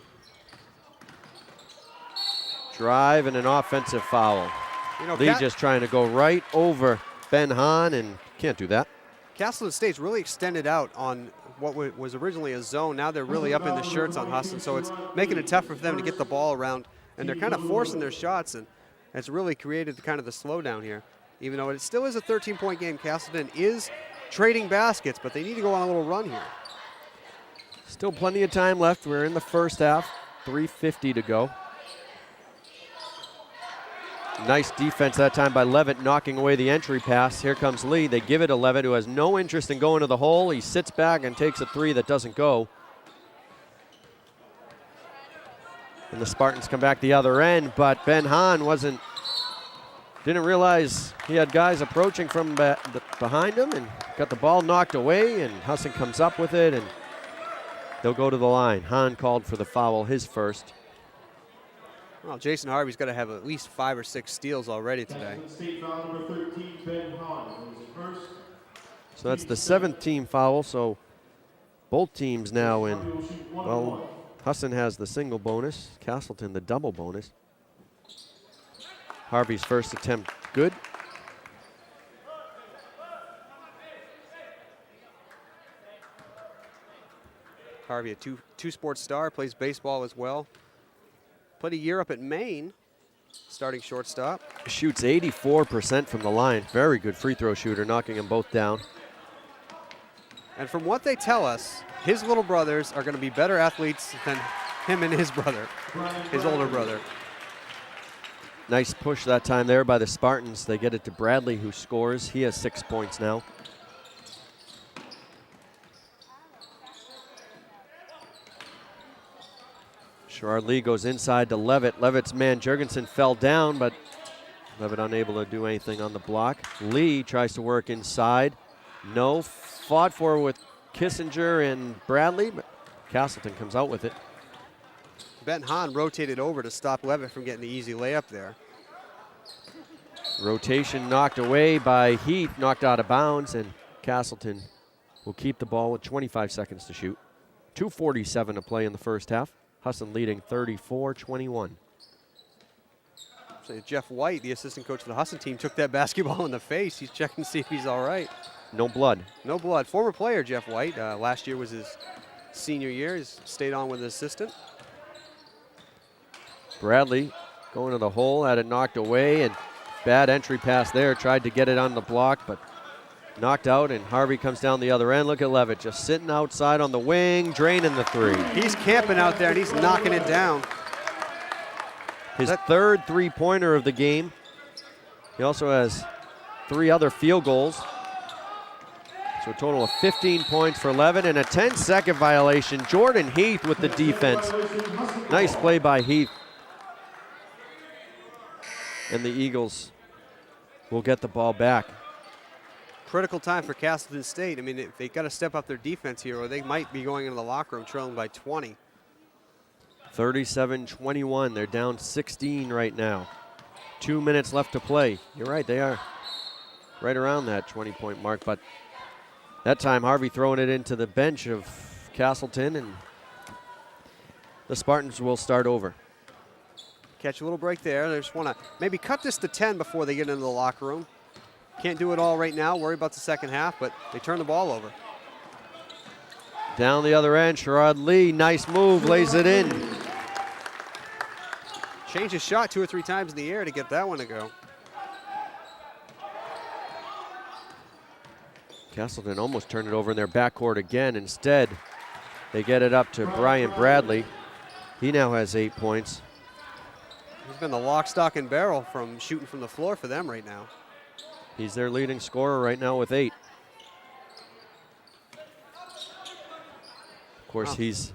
Speaker 1: Drive and an offensive foul.
Speaker 2: You know,
Speaker 1: Lee just trying to go right over Ben Hahn and can't do that.
Speaker 2: Castelton State's really extended out on what was originally a zone. Now they're really up in the shirts on Husson, so it's making it tougher for them to get the ball around, and they're kind of forcing their shots, and it's really created kind of the slowdown here. Even though it still is a 13-point game, Castelton is trading baskets, but they need to go on a little run here.
Speaker 1: Still plenty of time left. We're in the first half, 3:50 to go. Nice defense that time by Levitt, knocking away the entry pass. Here comes Lee. They give it to Levitt, who has no interest in going to the hole. He sits back and takes a three that doesn't go. And the Spartans come back the other end, but Ben Hahn didn't realize he had guys approaching from behind him and got the ball knocked away, and Husson comes up with it, and they'll go to the line. Hahn called for the foul, his first.
Speaker 2: Well, Jason Harvey's got to have at least 5 or 6 steals already today.
Speaker 1: So that's the 7th team foul, so both teams now in. Well, Husson has the single bonus, Castelton the double bonus. Harvey's first attempt good.
Speaker 2: Harvey, a two-sport star, plays baseball as well. Played a year up at Maine starting shortstop.
Speaker 1: Shoots 84% from the line. Very good free throw shooter, knocking them both down.
Speaker 2: And from what they tell us, his little brothers are going to be better athletes than him and his brother, his older brother.
Speaker 1: Nice push that time there by the Spartans. They get it to Bradley, who scores. He has 6 points now. Sherrard Lee goes inside to Levitt. Levitt's man Jurgensen fell down, but Levitt unable to do anything on the block. Lee tries to work inside. No, fought for with Kissinger and Bradley, but Castelton comes out with it.
Speaker 2: Ben Hahn rotated over to stop Levitt from getting the easy layup there.
Speaker 1: Rotation knocked away by Heath, knocked out of bounds, and Castelton will keep the ball with 25 seconds to shoot. 2:47 to play in the first half. Husson leading 34-21.
Speaker 2: So Jeff White, the assistant coach of the Husson team, took that basketball in the face. He's checking to see if he's all right.
Speaker 1: No blood.
Speaker 2: No blood. Former player Jeff White. Last year was his senior year. He's stayed on with an assistant.
Speaker 1: Bradley going to the hole, had it knocked away, and bad entry pass there. Tried to get it on the block, but knocked out, and Harvey comes down the other end. Look at Levitt just sitting outside on the wing, draining the three.
Speaker 2: He's camping out there, and he's knocking it down.
Speaker 1: His third three-pointer of the game. He also has 3 other field goals. So a total of 15 points for Levitt and a 10-second violation. Jordan Heath with the defense. Nice play by Heath. And the Eagles will get the ball back.
Speaker 2: Critical time for Castelton State. I mean, they got to step up their defense here, or they might be going into the locker room trailing by 20.
Speaker 1: 37-21. They're down 16 right now. 2 minutes left to play. You're right, they are right around that 20-point mark, but that time Harvey throwing it into the bench of Castelton, and the Spartans will start over.
Speaker 2: Catch a little break there. They just want to maybe cut this to 10 before they get into the locker room. Can't do it all right now. Worry about the second half, but they turn the ball over.
Speaker 1: Down the other end, Sherrard Lee, nice move, lays it in.
Speaker 2: Changed his shot 2 or 3 times in the air to get that one to go.
Speaker 1: Castelton almost turned it over in their backcourt again. Instead, they get it up to Brian Bradley. He now has 8 points.
Speaker 2: He's been the lock, stock, and barrel from shooting from the floor for them right now.
Speaker 1: He's their leading scorer right now with 8. Of course, he's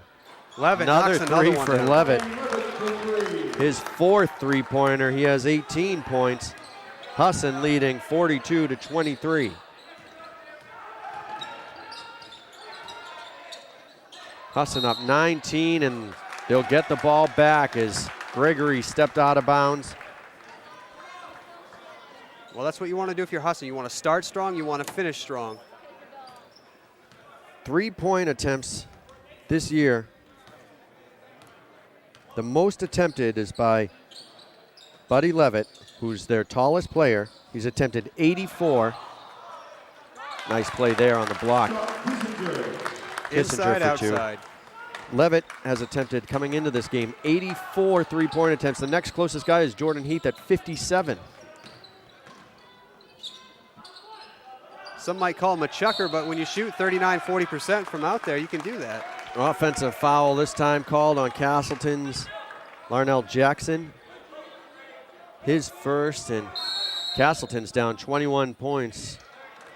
Speaker 2: Levitt
Speaker 1: another
Speaker 2: knocks
Speaker 1: three
Speaker 2: another one
Speaker 1: for
Speaker 2: down.
Speaker 1: Levitt. His 4th three-pointer. He has 18 points. Husson leading 42-23. Husson up 19, and they'll get the ball back as Gregory stepped out of bounds.
Speaker 2: Well, that's what you want to do if you're Husson. You want to start strong, you want to finish strong.
Speaker 1: 3-point attempts this year. The most attempted is by Buddy Levitt, who's their tallest player. He's attempted 84. Nice play there on the block.
Speaker 2: Inside,
Speaker 1: Kissinger for 2.
Speaker 2: outside.
Speaker 1: Levitt has attempted, coming into this game, 84 three-point attempts. The next closest guy is Jordan Heath at 57.
Speaker 2: Some might call him a chucker, but when you shoot 39, 40% from out there, you can do that.
Speaker 1: Offensive foul this time called on Castelton's Larnell Jackson. His first, and Castelton's down 21 points.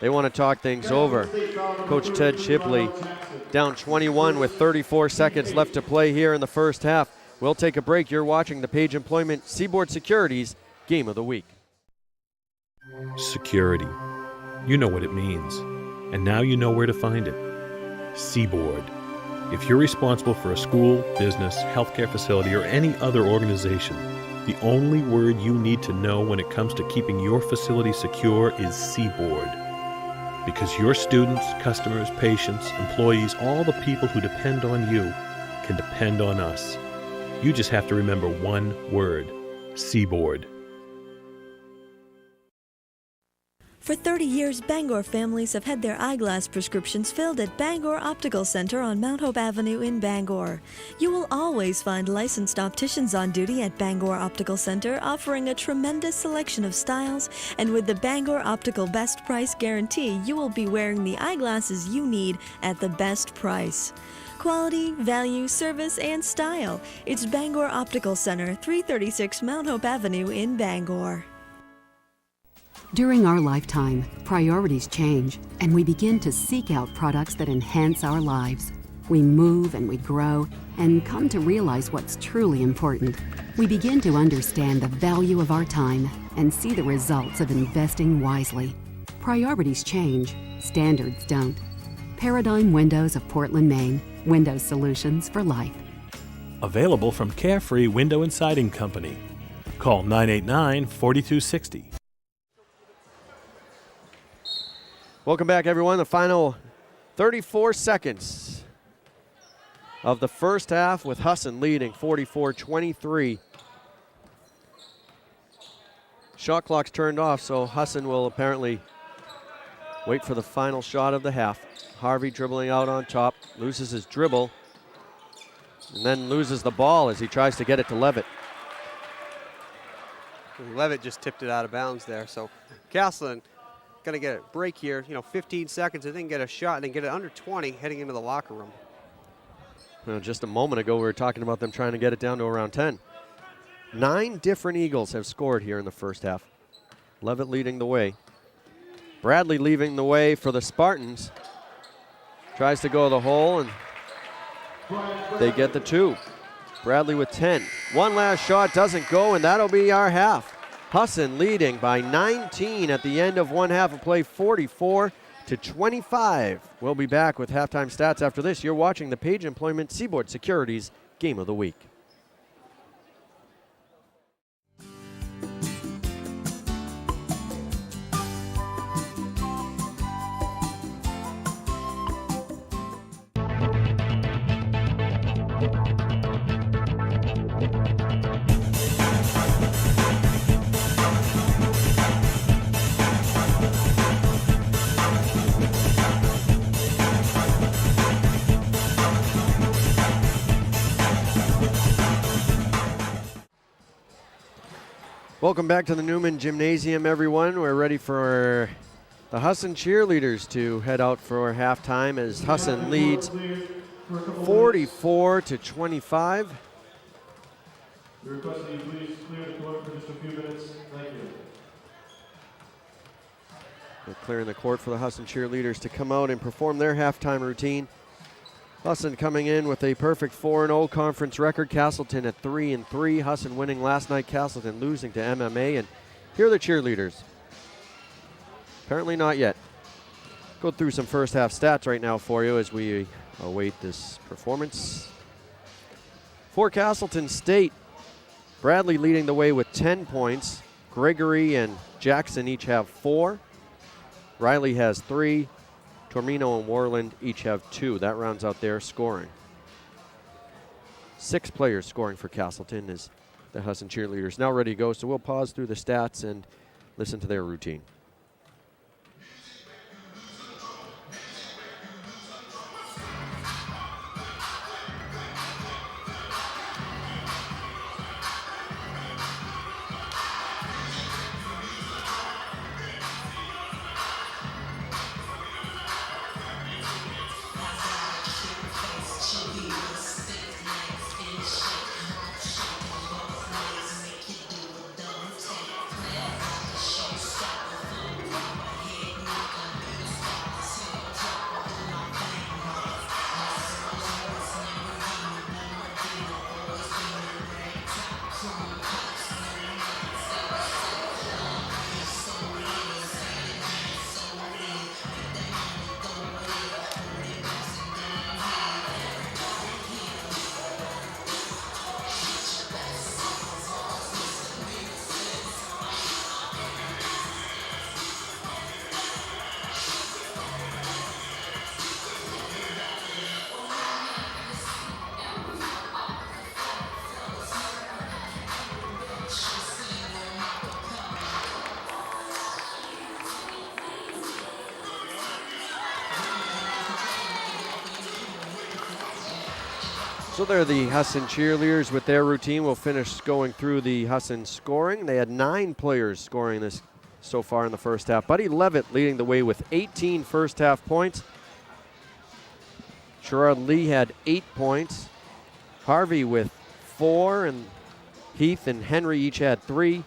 Speaker 1: They want to talk things over. Coach Ted Shipley down 21 with 34 seconds left to play here in the first half. We'll take a break. You're watching the Page Employment Seaboard Securities Game of the Week.
Speaker 4: Security. You know what it means. And now you know where to find it. Seaboard. If you're responsible for a school, business, healthcare facility, or any other organization, the only word you need to know when it comes to keeping your facility secure is Seaboard. Because your students, customers, patients, employees, all the people who depend on you can depend on us. You just have to remember one word: Seaboard.
Speaker 5: For 30 years, Bangor families have had their eyeglass prescriptions filled at Bangor Optical Center on Mount Hope Avenue in Bangor. You will always find licensed opticians on duty at Bangor Optical Center, offering a tremendous selection of styles, and with the Bangor Optical Best Price Guarantee, you will be wearing the eyeglasses you need at the best price. Quality, value, service, and style. It's Bangor Optical Center, 336 Mount Hope Avenue in Bangor.
Speaker 7: During our lifetime, priorities change, and we begin to seek out products that enhance our lives. We move and we grow and come to realize what's truly important. We begin to understand the value of our time and see the results of investing wisely. Priorities change, standards don't. Paradigm Windows of Portland, Maine. Window solutions for life.
Speaker 3: Available from Carefree Window and Siding Company. Call 989-4260.
Speaker 1: Welcome back, everyone. The final 34 seconds of the first half with Husson leading 44-23. Shot clock's turned off, so Husson will apparently wait for the final shot of the half. Harvey dribbling out on top, loses his dribble, and then loses the ball as he tries to get it to Levitt.
Speaker 2: Levitt just tipped it out of bounds there, so Castelton going to get a break here, 15 seconds, and then get a shot and then get it under 20 heading into the locker room.
Speaker 1: Well, just a moment ago, we were talking about them trying to get it down to around 10. 9 different Eagles have scored here in the first half. Levitt leading the way. Bradley leading the way for the Spartans. Tries to go the hole, and they get the 2. Bradley with 10. One last shot doesn't go, and that'll be our half. Husson leading by 19 at the end of one half of play, 44-25. We'll be back with halftime stats after this. You're watching the Page Employment Seaboard Securities Game of the Week. Welcome back to the Newman Gymnasium, everyone. We're ready for the Husson cheerleaders to head out for halftime as Husson leads 44-25.
Speaker 8: We request that you please clear the court for just a few minutes. Thank you.
Speaker 1: They're clearing the court for the Husson cheerleaders to come out and perform their halftime routine. Husson coming in with a perfect 4-0 conference record. Castelton at 3-3. Husson winning last night. Castelton losing to MMA. And here are the cheerleaders. Apparently not yet. Go through some first half stats right now for you as we await this performance. For Castelton State, Bradley leading the way with 10 points. Gregory and Jackson each have 4. Riley has 3. Tormino and Warland each have 2. That rounds out their scoring. 6 players scoring for Castelton as the Husson cheerleaders now ready to go. So we'll pause through the stats and listen to their routine.
Speaker 15: So there are the Husson cheerleaders with their routine. We'll finish going through the Husson scoring. They had 9 players scoring this so far in the first half. Buddy Levitt leading the way with 18 first half points. Sherrod Lee had 8 points. Harvey with 4, and Heath and Henry each had 3.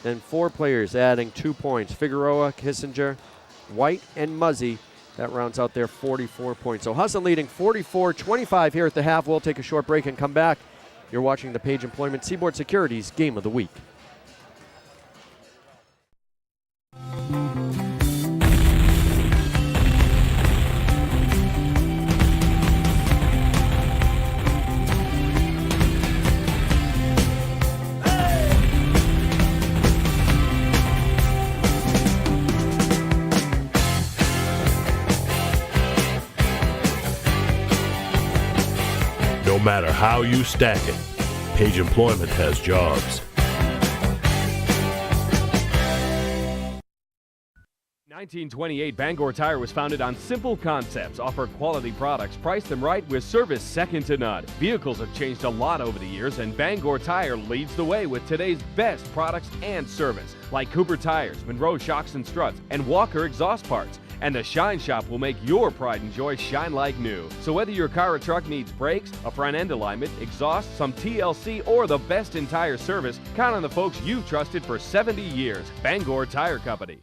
Speaker 15: Then 4 players adding 2 points. Figueroa, Kissinger, White, and Muzzy. That rounds out their 44 points. So Husson leading 44-25 here at the half. We'll take a short break and come back. You're watching the Page Employment Seaboard Securities Game of the Week.
Speaker 3: No matter how you stack it, Page Employment has jobs.
Speaker 9: 1928 Bangor Tire was founded on simple concepts, offer quality products, price them right with service second to none. Vehicles have changed a lot over the years, and Bangor Tire leads the way with today's best products and service, like Cooper Tires, Monroe Shocks and Struts, and Walker Exhaust Parts. And the Shine Shop will make your pride and joy shine like new. So whether your car or truck needs brakes, a front end alignment, exhaust, some TLC, or the best in tire service, count on the folks you've trusted for 70 years. Bangor Tire Company.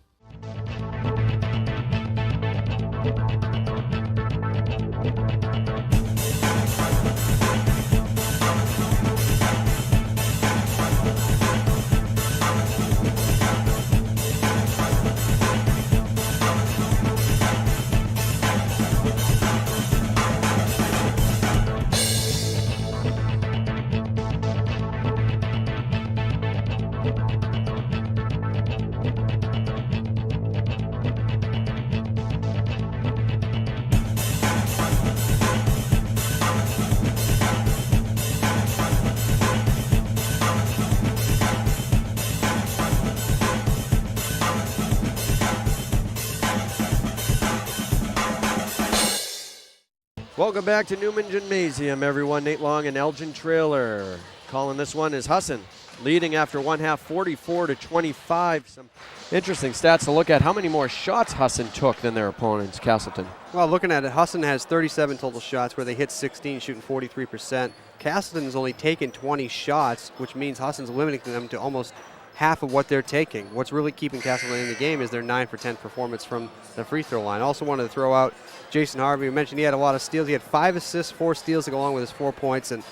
Speaker 15: Welcome back to Newman Gymnasium, everyone. Nate Long and Elgin Trailer. Calling this one is Husson, leading after one half 44-25. Some interesting stats to look at. How many more shots Husson took than their opponents, Castelton?
Speaker 2: Well, looking at it, Husson has 37 total shots where they hit 16, shooting 43%. Castelton's only taken 20 shots, which means Husson's limiting them to almost half of what they're taking. What's really keeping Castelton in the game is their 9 for 10 performance from the free throw line. Also wanted to throw out Jason Harvey. We mentioned he had a lot of steals. He had 5 assists, 4 steals to go along with his 4 points. And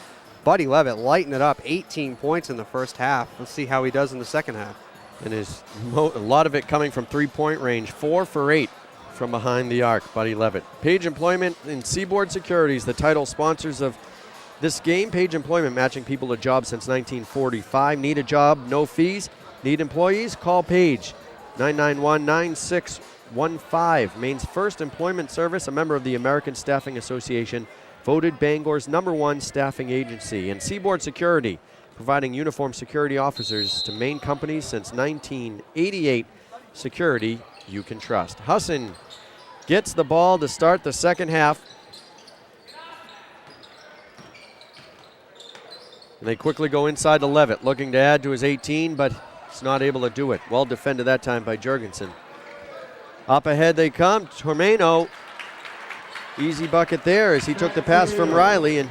Speaker 2: Buddy Levitt lighting it up, 18 points in the first half. Let's see how he does in the second half.
Speaker 15: And a lot of it coming from three-point range. 4 for 8 from behind the arc, Buddy Levitt. Page Employment and Seaboard Securities, the title sponsors of this game. Page Employment, matching people to jobs since 1945. Need a job, no fees. Need employees? Call Page, 991-9615. Maine's first employment service, a member of the American Staffing Association, voted Bangor's #1 staffing agency. And Seaboard Security, providing uniformed security officers to Maine companies since 1988. Security you can trust. Husson gets the ball to start the second half. And they quickly go inside to Levitt, looking to add to his 18, but he's not able to do it. Well defended that time by Jurgensen. Up ahead they come. Tormeno, easy bucket there as he took the pass from Riley, and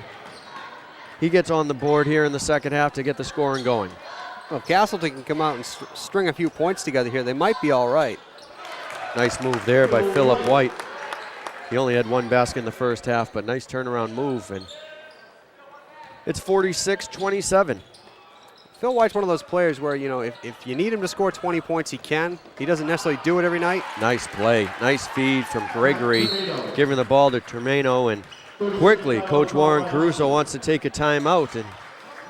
Speaker 15: he gets on the board here in the second half to get the scoring going.
Speaker 2: Well, if Castelton can come out and string a few points together here, they might be all right.
Speaker 15: Nice move there by Philip White. He only had 1 basket in the first half, but nice turnaround move, and it's 46-27.
Speaker 2: Phil White's one of those players where, you know, if you need him to score 20 points, he can. He doesn't necessarily do it every night.
Speaker 15: Nice play. Nice feed from Gregory, giving the ball to Tormeno, and quickly Coach Warren Caruso wants to take a timeout, and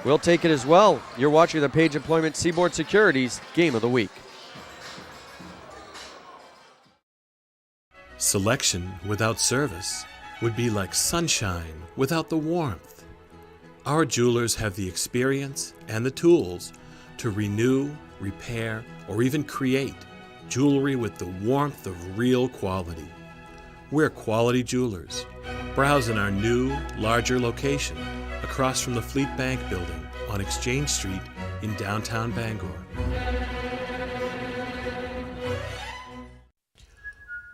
Speaker 15: we'll take it as well. You're watching the Page Employment Seaboard Securities Game of the Week.
Speaker 4: Selection without service would be like sunshine without the warmth. Our jewelers have the experience and the tools to renew, repair, or even create jewelry with the warmth of real quality. We're Quality Jewelers. Browse in our new, larger location across from the Fleet Bank building on Exchange Street in downtown Bangor.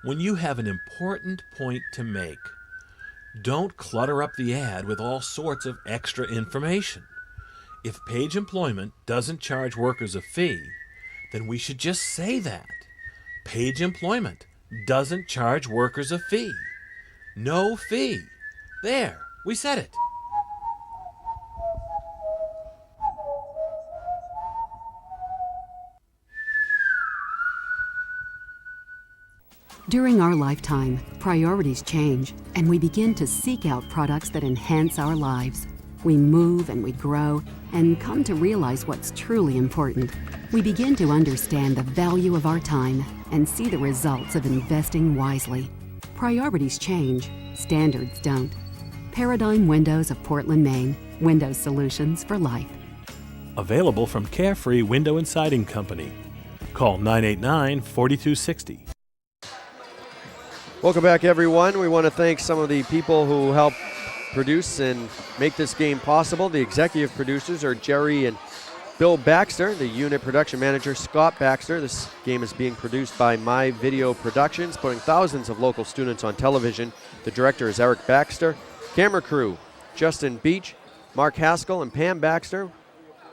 Speaker 4: When you have an important point to make, don't clutter up the ad with all sorts of extra information. If Page Employment doesn't charge workers a fee, then we should just say that. Page Employment doesn't charge workers a fee. No fee. There, we said it.
Speaker 7: During our lifetime, priorities change, and we begin to seek out products that enhance our lives. We move and we grow and come to realize what's truly important. We begin to understand the value of our time and see the results of investing wisely. Priorities change, standards don't. Paradigm Windows of Portland, Maine. Windows solutions for life.
Speaker 3: Available from Carefree Window and Siding Company. Call 989-4260.
Speaker 15: Welcome back, everyone. We want to thank some of the people who helped produce and make this game possible. The executive producers are Jerry and Bill Baxter, the unit production manager, Scott Baxter. This game is being produced by My Video Productions, putting thousands of local students on television. The director is Eric Baxter. Camera crew, Justin Beach, Mark Haskell, and Pam Baxter.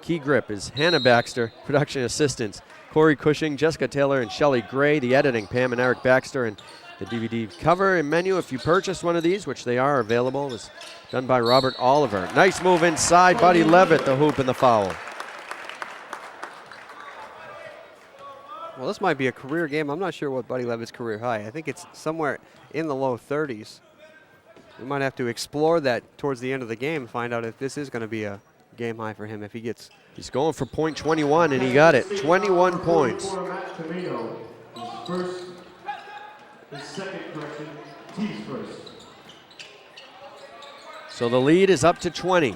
Speaker 15: Key grip is Hannah Baxter. Production assistants, Corey Cushing, Jessica Taylor, and Shelley Gray. The editing, Pam and Eric Baxter. And the DVD cover and menu, if you purchase one of these, which they are available, is done by Robert Oliver. Nice move inside. Buddy Levitt, the hoop and the foul.
Speaker 2: Well, this might be a career game. I'm not sure what Buddy Levitt's career high. I think it's somewhere in the low 30s. We might have to explore that towards the end of the game and find out if this is going to be a game high for him if he gets.
Speaker 15: He's going for point 21, and he got it. 21 points.
Speaker 8: His second correction, T's first.
Speaker 15: So the lead is up to 20.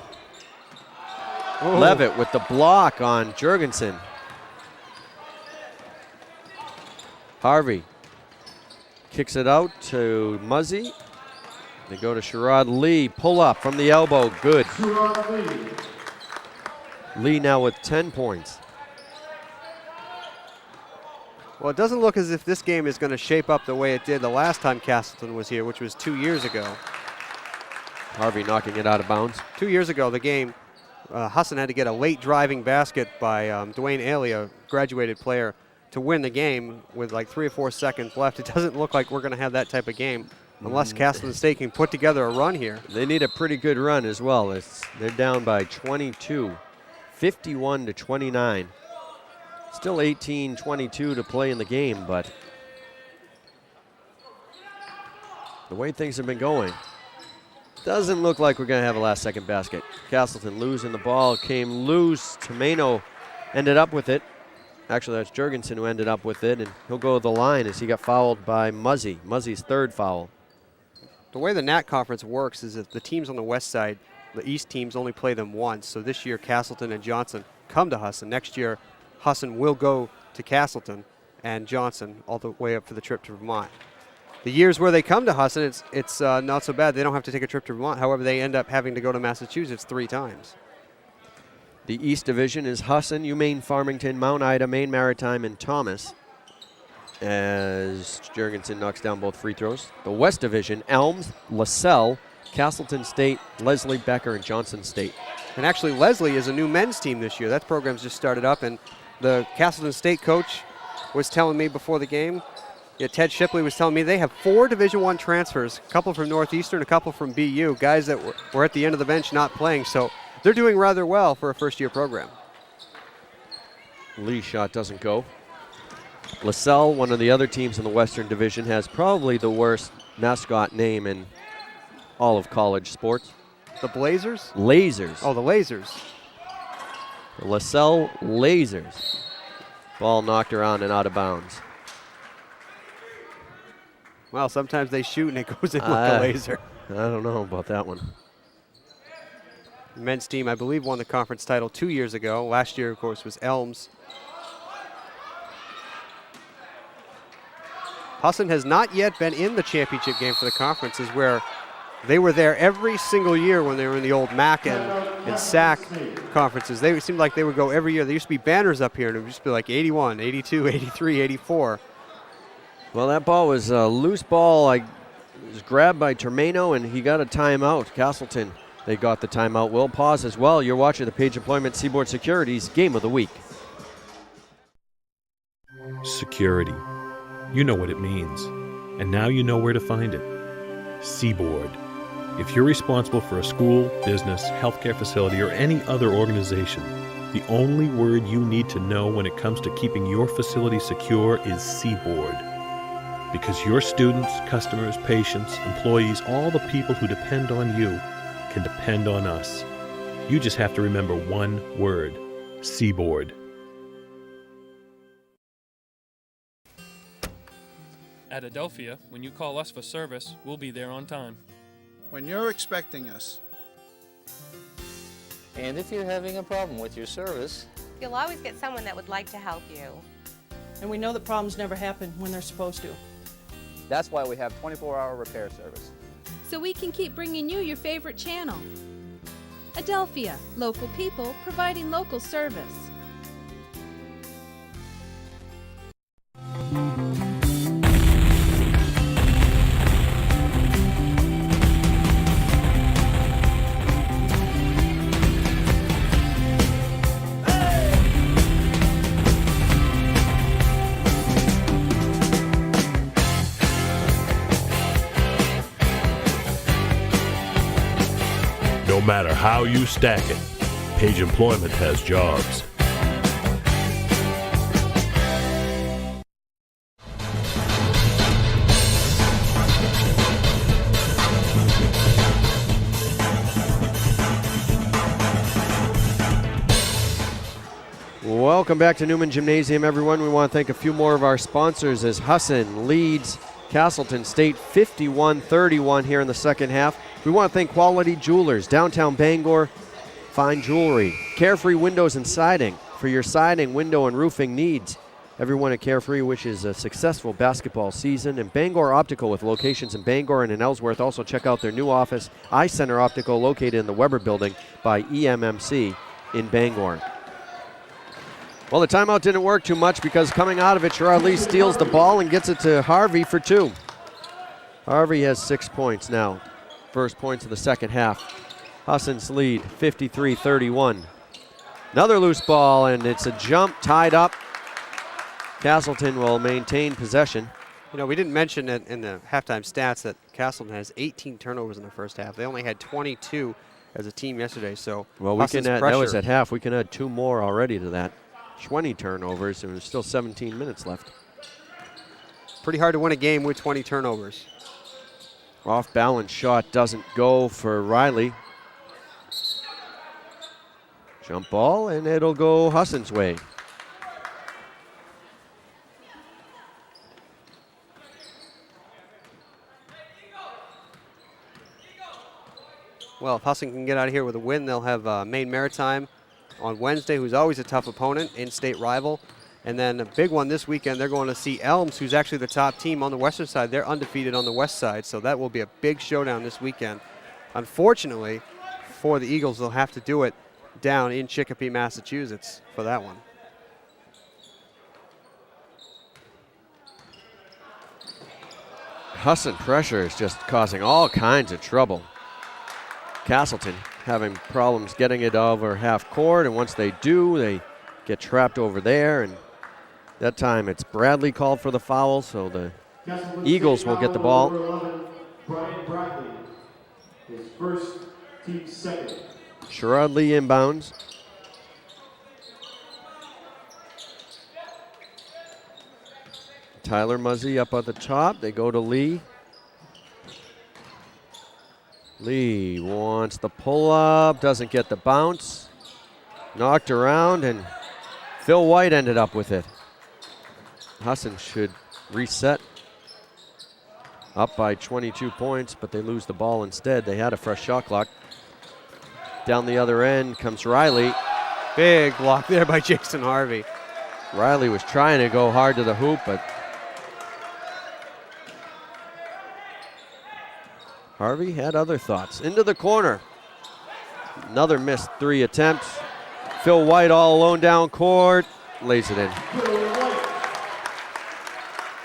Speaker 2: Oh.
Speaker 15: Levitt with the block on Jurgensen. Harvey kicks it out to Muzzy. They go to Sherrod Lee. Pull up from the elbow. Good.
Speaker 8: Sherrod Lee.
Speaker 15: Lee now with 10 points.
Speaker 2: Well, it doesn't look as if this game is going to shape up the way it did the last time Castelton was here, which was 2 years ago.
Speaker 15: Harvey knocking it out of bounds.
Speaker 2: 2 years ago, the game, Husson had to get a late driving basket by Dwayne Ailey, a graduated player, to win the game with like 3 or 4 seconds left. It doesn't look like we're going to have that type of game unless Castelton State can put together a run here.
Speaker 15: They need a pretty good run as well. They're down by 22, 51 to 29. Still 18-22 to play in the game, but the way things have been going, doesn't look like we're going to have a last-second basket. Castelton losing the ball, came loose. Tomeno ended up with it. Actually, that's Jurgensen who ended up with it, and he'll go to the line as he got fouled by Muzzy. Muzzy's third foul.
Speaker 2: The way the NAT conference works is that the teams on the west side, the east teams only play them once. So this year, Castelton and Johnson come to Husson. Next year, Husson will go to Castelton and Johnson all the way up for the trip to Vermont. The years where they come to Husson, it's not so bad. They don't have to take a trip to Vermont. However, they end up having to go to Massachusetts 3 times.
Speaker 15: The East Division is Husson, UMaine, Farmington, Mount Ida, Maine Maritime, and Thomas, as Jurgensen knocks down both free throws. The West Division, Elms, LaSalle, Castelton State, Leslie, Becker, and Johnson State.
Speaker 2: And actually, Leslie is a new men's team this year. That program's just started up, and the Castelton State coach was telling me before the game, Ted Shipley was telling me they have 4 Division I transfers, a couple from Northeastern, a couple from BU, guys that were at the end of the bench not playing. So they're doing rather well for a first-year program.
Speaker 15: Lee's shot doesn't go. LaSalle, one of the other teams in the Western Division, has probably the worst mascot name in all of college sports.
Speaker 2: The Blazers?
Speaker 15: Lasers.
Speaker 2: Oh, the Lasers.
Speaker 15: The LaSalle Lasers. Ball knocked around and out of bounds.
Speaker 2: Well, sometimes they shoot and it goes in with the laser.
Speaker 15: I don't know about that one.
Speaker 2: Men's team, I believe, won the conference title 2 years ago. Last year, of course, was Elms. Husson has not yet been in the championship game for the conference, is where They were there every single year when they were in the old MAC and SAC conferences. They seemed like they would go every year. There used to be banners up here, and it would just be like 81, 82, 83, 84.
Speaker 15: Well, that ball was a loose ball. It was grabbed by Termano, and he got a timeout. Castelton, they got the timeout. We'll pause as well. You're watching the Page Employment Seaboard Securities Game of the Week.
Speaker 3: Security. You know what it means. And now you know where to find it. Seaboard. If you're responsible for a school, business, healthcare facility, or any other organization, the only word you need to know when it comes to keeping your facility secure is Seaboard. Because your students, customers, patients, employees, all the people who depend on you can depend on us. You just have to remember one word: Seaboard.
Speaker 16: At Adelphia, when you call us for service, we'll be there on time.
Speaker 17: When you're expecting us.
Speaker 18: And if you're having a problem with your service,
Speaker 19: you'll always get someone that would like to help you.
Speaker 20: And we know that problems never happen when they're supposed to.
Speaker 18: That's why we have 24-hour repair service.
Speaker 21: So we can keep bringing you your favorite channel. Adelphia, local people providing local service.
Speaker 3: No matter how you stack it, Page Employment has jobs.
Speaker 15: Welcome back to Newman Gymnasium, everyone. We want to thank a few more of our sponsors as Husson leads Castelton State 51-31 here in the second half. We want to thank Quality Jewelers, downtown Bangor, fine jewelry. Carefree Windows and Siding for your siding, window, and roofing needs. Everyone at Carefree wishes a successful basketball season. And Bangor Optical with locations in Bangor and in Ellsworth. Also check out their new office, Eye Center Optical, located in the Weber Building by EMMC in Bangor. Well, the timeout didn't work too much because coming out of it, Sherrod Lee steals the ball and gets it to Harvey for two. Harvey has 6 points now. First points of the second half. Husson's lead, 53-31. Another loose ball, and it's a jump tied up. Castelton will maintain possession.
Speaker 2: You know, we didn't mention it in the halftime stats that Castelton has 18 turnovers in the first half. They only had 22 as a team yesterday, so
Speaker 15: well, we can add, that was at half. We can add two more already to that. 20 turnovers, and there's still 17 minutes left.
Speaker 2: Pretty hard to win a game with 20 turnovers.
Speaker 15: Off balance shot doesn't go for Riley. Jump ball, and it'll go Husson's way.
Speaker 2: Well, if Husson can get out of here with a win, they'll have Maine Maritime on Wednesday, who's always a tough opponent, in-state rival. And then a big one this weekend, they're going to see Elms, who's actually the top team on the western side. They're undefeated on the west side, so that will be a big showdown this weekend. Unfortunately, for the Eagles, they'll have to do it down in Chicopee, Massachusetts for that one.
Speaker 15: Husson pressure is just causing all kinds of trouble. Castelton having problems getting it over half court, and once they do, they get trapped over there, and that time it's Bradley called for the foul, so the Eagles will get the ball.
Speaker 8: Brian Bradley, his first, team second.
Speaker 15: Sherrod Lee inbounds. Tyler Muzzy up at the top. They go to Lee. Lee wants the pull-up, doesn't get the bounce. Knocked around, and Phil White ended up with it. Husson should reset. Up by 22 points, but they lose the ball instead. They had a fresh shot clock. Down the other end comes Riley.
Speaker 2: Big block there by Jason Harvey.
Speaker 15: Riley was trying to go hard to the hoop, but Harvey had other thoughts. Into the corner. Another missed 3 attempts. Phil White all alone down court. Lays it in.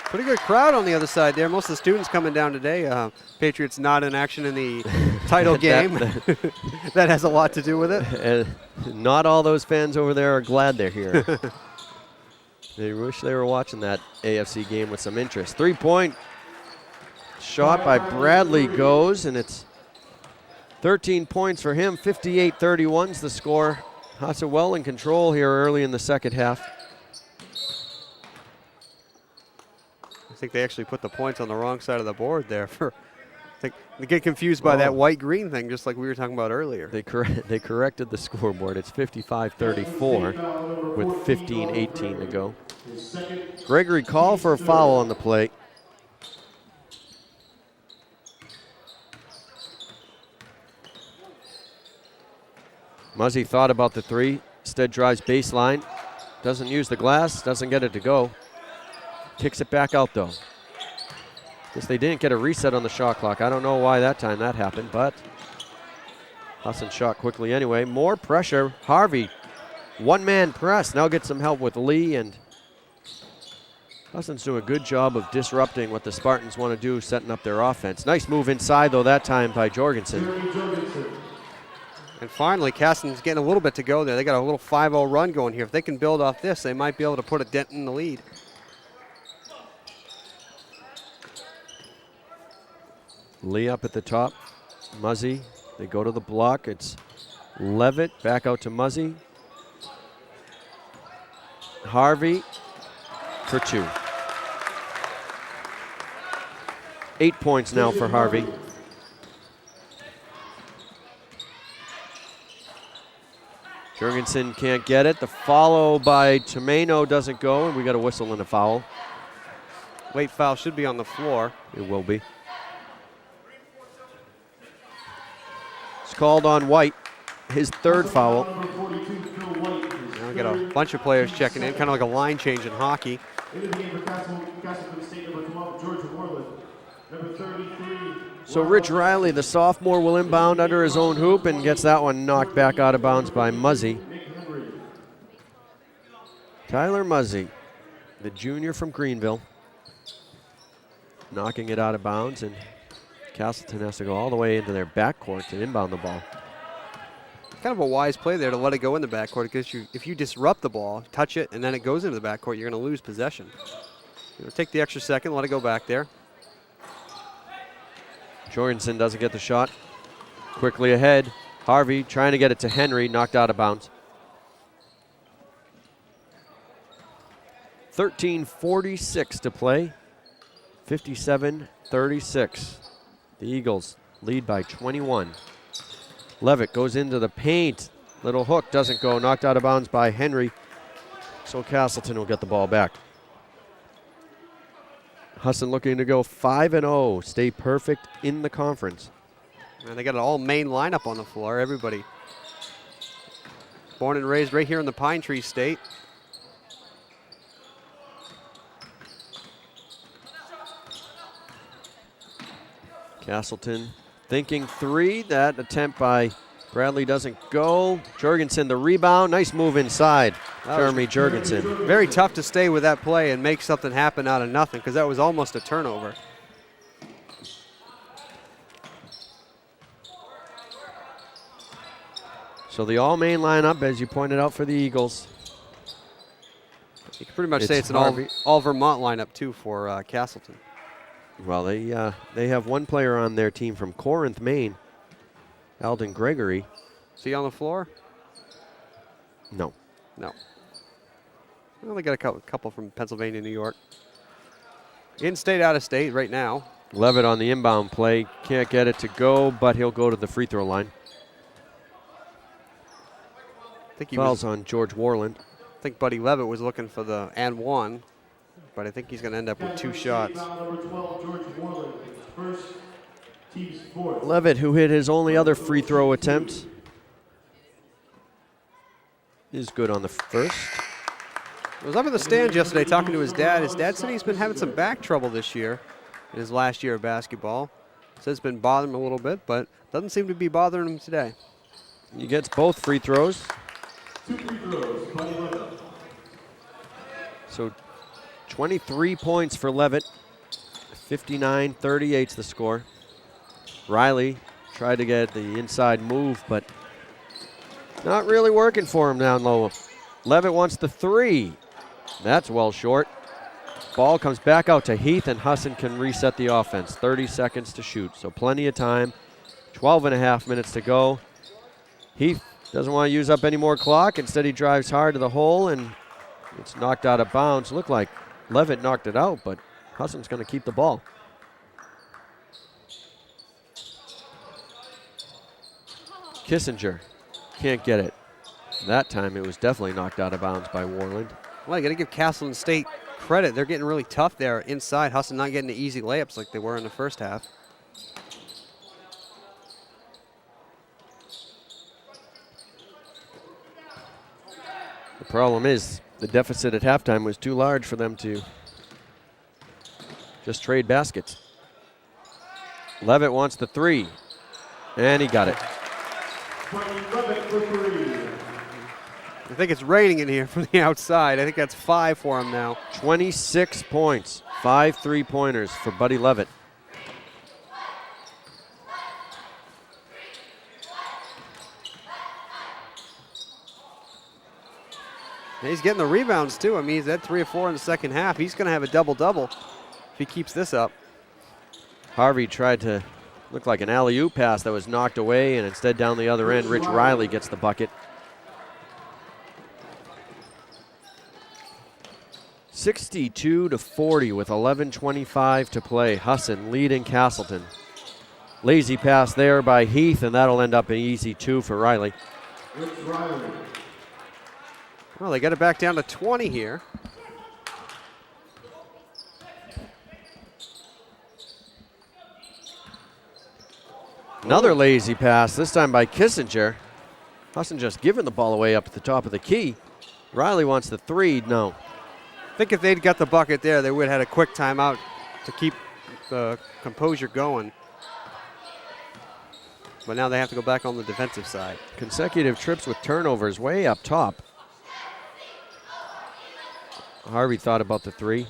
Speaker 2: Pretty good crowd on the other side there. Most of the students coming down today. Patriots not in action in the title game. That has a lot to do with it.
Speaker 15: Not all those fans over there are glad they're here. They wish they were watching that AFC game with some interest. 3-point shot by Bradley goes, and it's 13 points for him. 58-31's the score. Husson well in control here early in the second half.
Speaker 2: I think they actually put the points on the wrong side of the board there. I think they get confused by that white-green thing, just like we were talking about earlier.
Speaker 15: They corrected the scoreboard. It's 55-34 with 15:18 to go. Gregory called for a foul on the play. Muzzy thought about the 3. Instead drives baseline. Doesn't use the glass. Doesn't get it to go. Kicks it back out though. Guess they didn't get a reset on the shot clock. I don't know why that time that happened, but Husson shot quickly anyway. More pressure. Harvey, one-man press. Now gets some help with Lee, and Husson's doing a good job of disrupting what the Spartans want to do, setting up their offense. Nice move inside though that time by Jorgensen.
Speaker 2: And finally, Castelton's getting a little bit to go there. They got a little 5-0 run going here. If they can build off this, they might be able to put a dent in the lead.
Speaker 15: Lee up at the top. Muzzy, they go to the block. It's Levitt back out to Muzzy. Harvey for 2. 8 points now for Harvey. Jorgensen can't get it. The follow by Tomeno doesn't go, and we got a whistle and a foul.
Speaker 2: Late foul should be on the floor.
Speaker 15: It will be. It's called on White, his 3rd foul.
Speaker 2: Now we got a bunch of players checking in, kind of like a line change in hockey.
Speaker 15: So Rich Riley, the sophomore, will inbound under his own hoop and gets that one knocked back out of bounds by Muzzy. Tyler Muzzy, the junior from Greenville, knocking it out of bounds, and Castelton has to go all the way into their backcourt to inbound the ball.
Speaker 2: Kind of a wise play there to let it go in the backcourt, because if you disrupt the ball, touch it, and then it goes into the backcourt, you're going to lose possession. Take the extra second, let it go back there.
Speaker 15: Jorgensen doesn't get the shot. Quickly ahead. Harvey trying to get it to Henry, knocked out of bounds. 13:46 to play. 57-36. The Eagles lead by 21. Levitt goes into the paint. Little hook doesn't go, knocked out of bounds by Henry. So Castelton will get the ball back. Husson looking to go 5-0, stay perfect in the conference.
Speaker 2: And they got an all-main lineup on the floor, everybody. Born and raised right here in the Pine Tree State.
Speaker 15: Castelton thinking 3. That attempt by Bradley doesn't go. Jorgensen the rebound. Nice move inside. Jeremy Jorgensen.
Speaker 2: Very tough to stay with that play and make something happen out of nothing, because that was almost a turnover.
Speaker 15: So the all-main lineup, as you pointed out, for the Eagles.
Speaker 2: You can pretty much say it's an all Vermont lineup, too, for Castelton.
Speaker 15: Well, they have one player on their team from Corinth, Maine, Alden Gregory.
Speaker 2: Is he on the floor?
Speaker 15: No.
Speaker 2: No. Well, they got a couple from Pennsylvania, New York. In-state, out-of-state right now.
Speaker 15: Levitt on the inbound play. Can't get it to go, but he'll go to the free throw line.
Speaker 2: I think he
Speaker 15: Fouls on George Warland.
Speaker 2: I think Buddy Levitt was looking for the and one, but I think he's going to end up with 2 shots.
Speaker 15: Levitt, who hit his only other free throw attempt, is good on the first.
Speaker 2: I was up in the stands yesterday talking to his dad. His dad said he's been having some back trouble this year in his last year of basketball. Says it's been bothering him a little bit, but doesn't seem to be bothering him today.
Speaker 15: He gets both free throws.
Speaker 8: 2 free throws, Buddy Levitt.
Speaker 15: So 23 points for Levitt. 59-38's the score. Riley tried to get the inside move, but not really working for him down low. Levitt wants the three. That's well short. Ball comes back out to Heath, and Husson can reset the offense. 30 seconds to shoot, so plenty of time. 12 and a half minutes to go. Heath doesn't want to use up any more clock. Instead, he drives hard to the hole, and it's knocked out of bounds. Looked like Levitt knocked it out, but Husson's going to keep the ball. Kissinger can't get it. That time it was definitely knocked out of bounds by Warland.
Speaker 2: Well, I got to give Castelton State credit. They're getting really tough there inside. Husson not getting the easy layups like they were in the first half.
Speaker 15: The problem is the deficit at halftime was too large for them to just trade baskets. Levitt wants the three, and he got it.
Speaker 2: I think it's raining in here from the outside. I think that's 5 for him now.
Speaker 15: 26 points, 5 3-pointers for Buddy Levitt.
Speaker 2: And he's getting the rebounds too. I mean, he's had 3 or 4 in the second half. He's going to have a double-double if he keeps this up.
Speaker 15: Harvey tried to look like an alley-oop pass that was knocked away, and instead down the other end, Rich Riley gets the bucket. 62-40 with 11:25 to play. Husson leading Castelton. Lazy pass there by Heath, and that'll end up an easy 2 for Riley.
Speaker 2: Well, they got it back down to 20 here.
Speaker 15: Another lazy pass, this time by Kissinger. Husson just giving the ball away up at the top of the key. Riley wants the three, no.
Speaker 2: I think if they'd got the bucket there, they would have had a quick timeout to keep the composure going. But now they have to go back on the defensive side.
Speaker 15: Consecutive trips with turnovers way up top. Harvey thought about the three,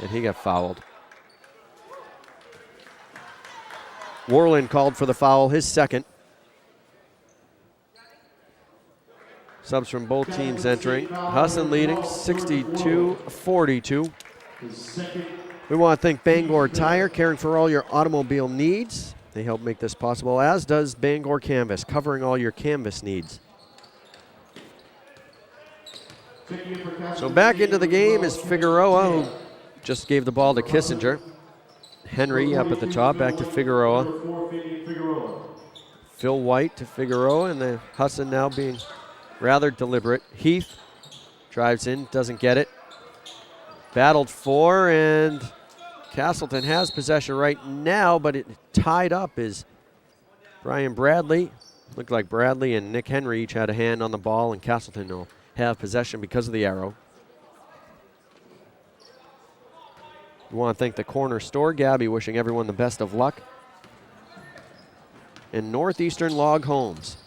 Speaker 15: and he got fouled. Warland called for the foul, his second. Subs from both teams entering. Husson leading 62-42. We want to thank Bangor Tire, caring for all your automobile needs. They help make this possible, as does Bangor Canvas, covering all your canvas needs. So back into the game is Figueroa, who just gave the ball to Kissinger. Henry up at the top, back to Figueroa. Phil White to Figueroa, and the Husson now being rather deliberate. Heath drives in, doesn't get it. Battled for, and Castelton has possession right now, but it tied up is Brian Bradley. Looked like Bradley and Nick Henry each had a hand on the ball, and Castelton will have possession because of the arrow. We want to thank the corner store, Gabby, wishing everyone the best of luck. And Northeastern Log Homes,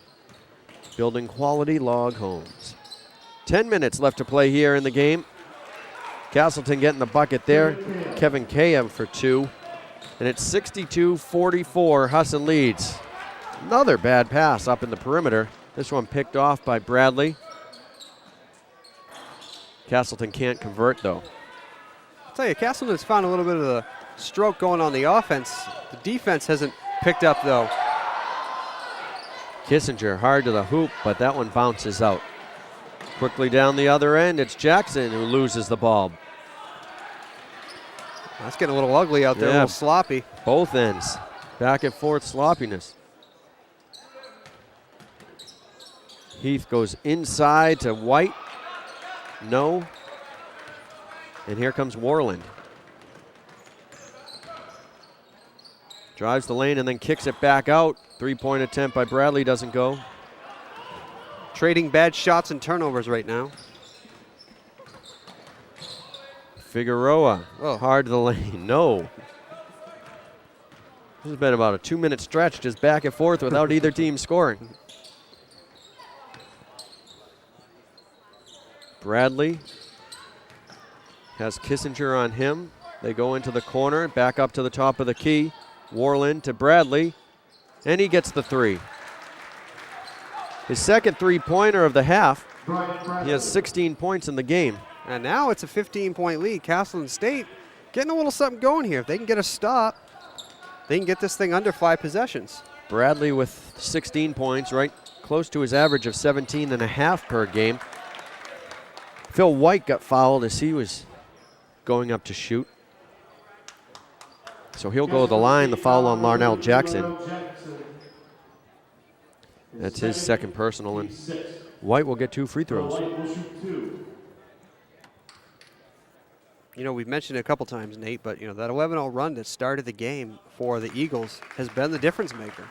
Speaker 15: building quality log homes. 10 minutes left to play here in the game. Castelton getting the bucket there. Kevin Kayev for 2. And it's 62-44, Husson leads. Another bad pass up in the perimeter. This one picked off by Bradley. Castelton can't convert, though.
Speaker 2: I'll tell you, Castelton's found a little bit of the stroke going on the offense. The defense hasn't picked up, though.
Speaker 15: Kissinger hard to the hoop, but that one bounces out. Quickly down the other end, it's Jackson who loses the ball.
Speaker 2: That's getting a little ugly out there, a little sloppy.
Speaker 15: Both ends. Back and forth sloppiness. Heath goes inside to White. No. And here comes Warland. Drives the lane and then kicks it back out. 3-point attempt by Bradley doesn't go.
Speaker 2: Trading bad shots and turnovers right now.
Speaker 15: Figueroa, hard to the lane, no. This has been about a 2-minute stretch, just back and forth without either team scoring. Bradley has Kissinger on him. They go into the corner, back up to the top of the key. Warland to Bradley, and he gets the 3. His second three-pointer of the half. He has 16 points in the game.
Speaker 2: And now it's a 15-point lead. Castelton State getting a little something going here. If they can get a stop, they can get this thing under 5 possessions.
Speaker 15: Bradley with 16 points, right close to his average of 17.5 per game. Phil White got fouled as he was going up to shoot. So he'll go to the line, the foul on Larnell Jackson. That's his second personal, and White will get 2 free throws.
Speaker 2: You know, we've mentioned it a couple times, Nate, but, you know, that 11-0 run that started the game for the Eagles has been the difference maker.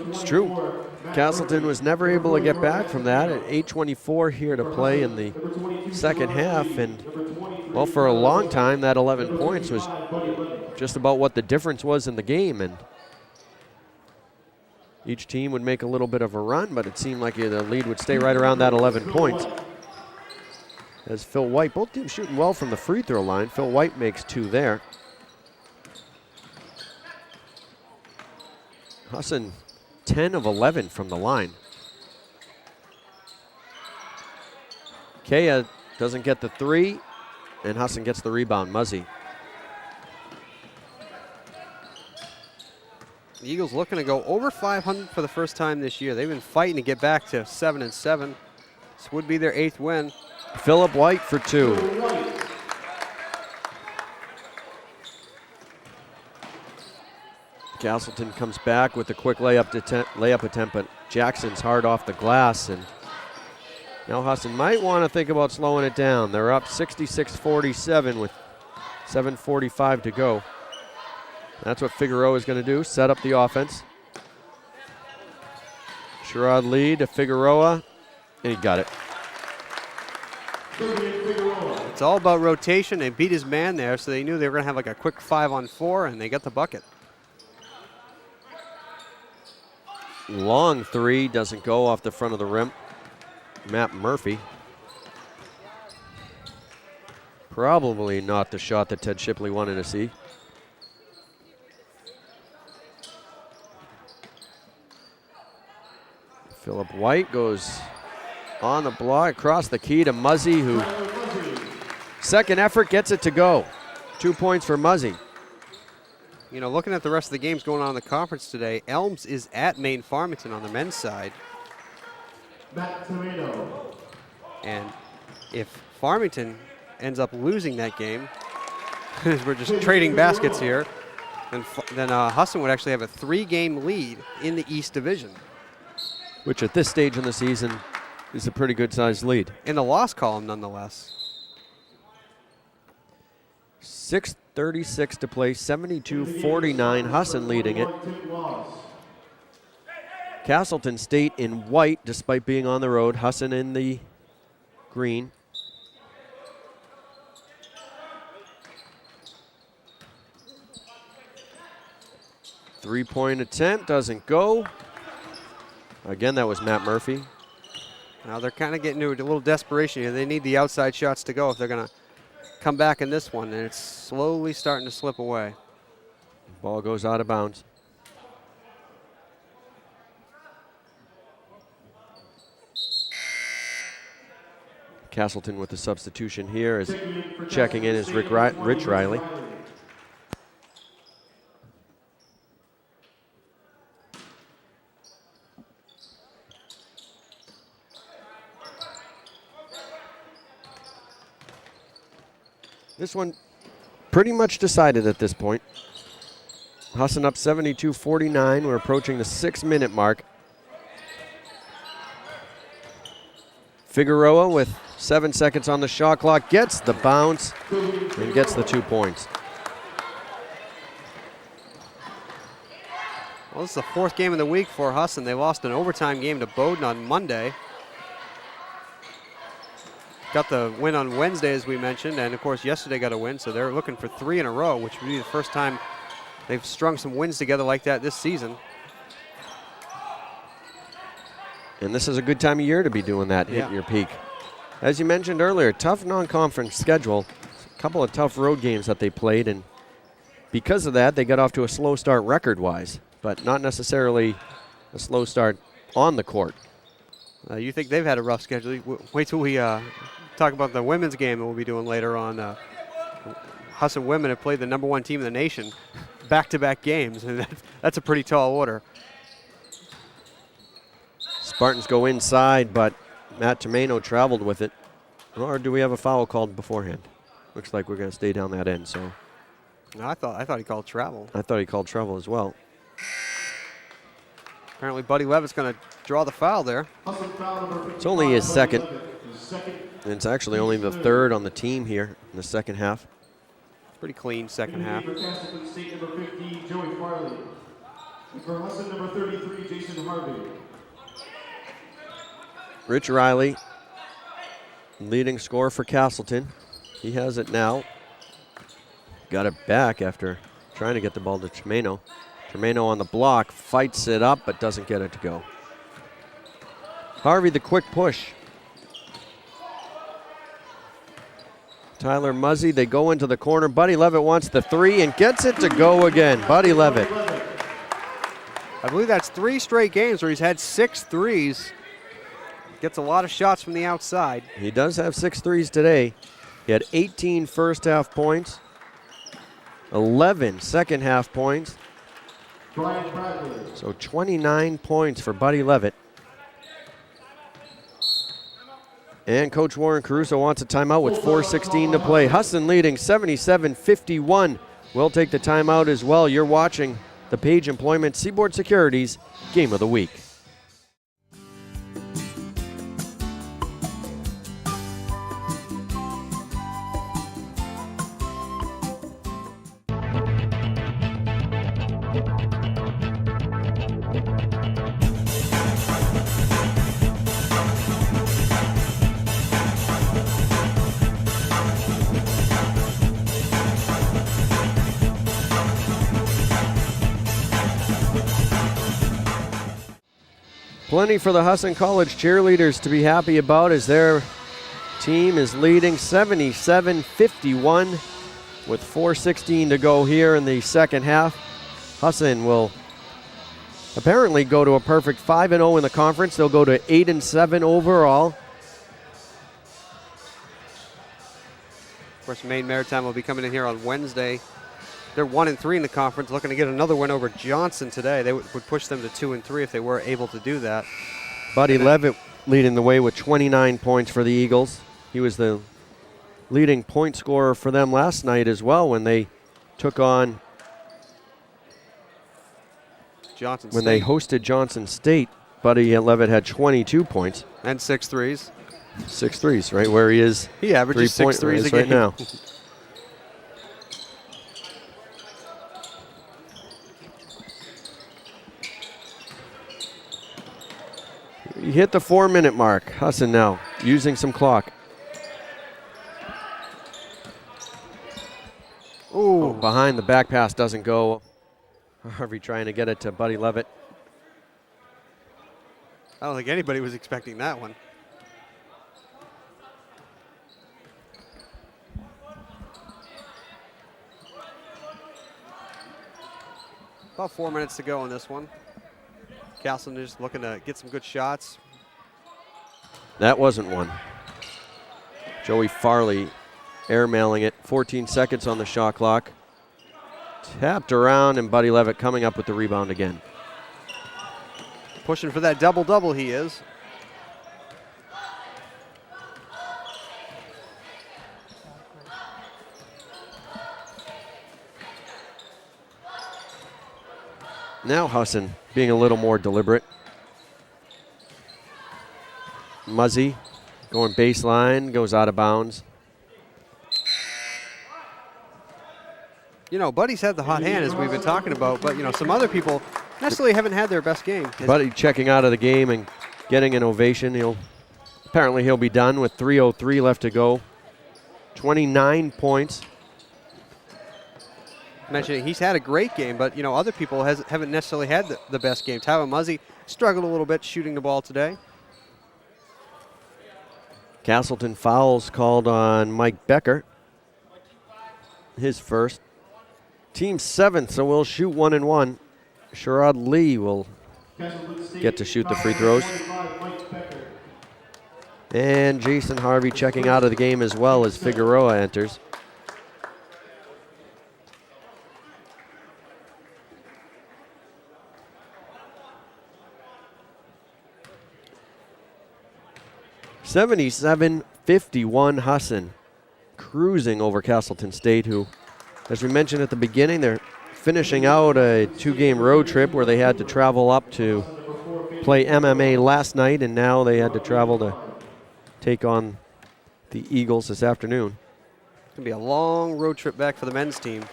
Speaker 15: It's true. Castelton was never able to get back from that at 8:24 here to play in the second half. And, well, for a long time, that 11 points was just about what the difference was in the game. And each team would make a little bit of a run, but it seemed like the lead would stay right around that 11 points. As Phil White, both teams shooting well from the free throw line. Phil White makes 2 there. Husson 10 of 11 from the line. Kea doesn't get the 3, and Husson gets the rebound. Muzzy.
Speaker 2: The Eagles looking to go over 500 for the first time this year. They've been fighting to get back to 7-7. This would be their 8th win.
Speaker 15: Philip White for 2. Castelton comes back with a quick layup attempt, but Jackson's hard off the glass, and now Husson might want to think about slowing it down. They're up 66-47 with 7:45 to go. That's what Figueroa is going to do, set up the offense. Sherrod Lee to Figueroa, and he got it.
Speaker 2: It's all about rotation. They beat his man there, so they knew they were going to have like a quick 5-on-4, and they got the bucket.
Speaker 15: Long 3 doesn't go off the front of the rim. Matt Murphy. Probably not the shot that Ted Shipley wanted to see. Philip White goes on the block across the key to Muzzy, who second effort gets it to go. 2 points for Muzzy.
Speaker 2: You know, looking at the rest of the games going on in the conference today, Elms is at Maine Farmington on the men's side. And if Farmington ends up losing that game, we're just trading baskets here, then Husson would actually have a 3-game lead in the East Division.
Speaker 15: Which at this stage in the season is a pretty good sized lead.
Speaker 2: In the loss column, nonetheless.
Speaker 15: 6:36 to play, 72-49, Husson leading it. Castelton State in white despite being on the road, Husson in the green. Three-point attempt doesn't go. Again, that was Matt Murphy.
Speaker 2: Now they're kind of getting to a little desperation here. They need the outside shots to go if they're going to come back in this one, and it's slowly starting to slip away.
Speaker 15: Ball goes out of bounds. Castelton with the substitution here is checking in is Rich Riley. This one pretty much decided at this point. Husson up 72-49. We're approaching the 6-minute mark. Figueroa with 7 seconds on the shot clock gets the bounce and gets the 2 points.
Speaker 2: Well, this is the 4th game of the week for Husson. They lost an overtime game to Bowdoin on Monday. got the win on Wednesday, as we mentioned, and of course yesterday got a win, so they're looking for 3 in a row, which would be the first time they've strung some wins together like that this season.
Speaker 15: And this is a good time of year to be doing that, hitting your peak. As you mentioned earlier, tough non-conference schedule, a couple of tough road games that they played, and because of that, they got off to a slow start record-wise, but not necessarily a slow start on the court.
Speaker 2: You think they've had a rough schedule. Wait till we talk about the women's game that we'll be doing later on. Husson women have played the #1 team in the nation back-to-back games, and that's a pretty tall order.
Speaker 15: Spartans go inside, but Matt Tomeno traveled with it. Or do we have a foul called beforehand? Looks like we're going to stay down that end. So,
Speaker 2: no, I thought he called travel.
Speaker 15: I thought he called travel as well.
Speaker 2: Apparently Buddy Levitt's going to draw the foul there.
Speaker 15: It's only his second. And it's actually only the third on the team here in the second half.
Speaker 2: Pretty clean second half.
Speaker 8: For Castelton State, number 50, Joey Farley. And for Husson, number 33, Jason Harvey.
Speaker 15: Rich Riley, leading scorer for Castelton. He has it now. Got it back after trying to get the ball to Tomeno. Tomeno on the block, fights it up, but doesn't get it to go. Harvey, the quick push. Tyler Muzzy, they go into the corner. Buddy Levitt wants the 3 and gets it to go again. Buddy Levitt.
Speaker 2: I believe that's 3 straight games where he's had 6 threes. Gets a lot of shots from the outside.
Speaker 15: He does have 6 threes today. He had 18 first half points, 11 second half points. So 29 points for Buddy Levitt. And Coach Warren Caruso wants a timeout with 4:16 to play. Husson leading 77-51. We'll take the timeout as well. You're watching the Page Employment Seaboard Securities Game of the Week. Plenty for the Husson College cheerleaders to be happy about as their team is leading 77-51 with 4:16 to go here in the second half. Husson will apparently go to a perfect 5-0 in the conference. They'll go to 8-7 overall.
Speaker 2: Of course, Maine Maritime will be coming in here on Wednesday. They're 1-3 in the conference, looking to get another win over Johnson today. They would push them to 2-3 if they were able to do that.
Speaker 15: Buddy Levitt leading the way with 29 points for the Eagles. He was the leading point scorer for them last night as well when they took on
Speaker 2: Johnson
Speaker 15: when
Speaker 2: State.
Speaker 15: they hosted Johnson State. Buddy Levitt had 22 points.
Speaker 2: And 6 threes.
Speaker 15: 6 threes, right where he is.
Speaker 2: He averages 6 threes a game.
Speaker 15: Right now. You hit the 4-minute mark. Husson now using some clock.
Speaker 2: Ooh.
Speaker 15: Behind the back pass doesn't go. Harvey trying to get it to Buddy Levitt.
Speaker 2: I don't think anybody was expecting that one. About 4 minutes to go in this one. Castelton just looking to get some good shots.
Speaker 15: That wasn't one. Joey Farley airmailing it. 14 seconds on the shot clock. Tapped around, and Buddy Levitt coming up with the rebound again.
Speaker 2: Pushing for that double-double he is.
Speaker 15: Now Husson being a little more deliberate. Muzzy going baseline, goes out of bounds.
Speaker 2: You know, Buddy's had the hot hand as we've been talking about, but, you know, some other people necessarily haven't had their best game.
Speaker 15: Buddy checking out of the game and getting an ovation. He'll Apparently he'll be done with 3:03 left to go. 29 points.
Speaker 2: Mentioning he's had a great game, but you know other people haven't necessarily had the best game. Tyler Muzzy struggled a little bit shooting the ball today.
Speaker 15: Castelton fouls called on Mike Becker. His first. Team 7th, so we'll shoot 1 and 1. Sherrod Lee will get to shoot the free throws. And Jason Harvey checking out of the game as well as Figueroa enters. (77-51) Husson cruising over Castelton State, who, as we mentioned at the beginning, they're finishing out a 2-game road trip where they had to travel up to play MMA last night, and now they had to travel to take on the Eagles this afternoon.
Speaker 2: It's going to be a long road trip back for the men's team.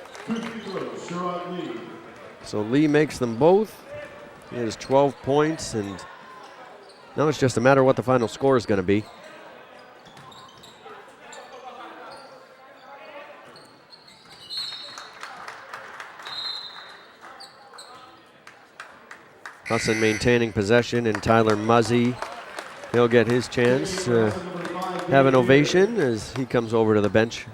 Speaker 15: So Lee makes them both. He has 12 points, and now it's just a matter of what the final score is going to be. Husson maintaining possession, and Tyler Muzzy, he'll get his chance to have an ovation as he comes over to the bench.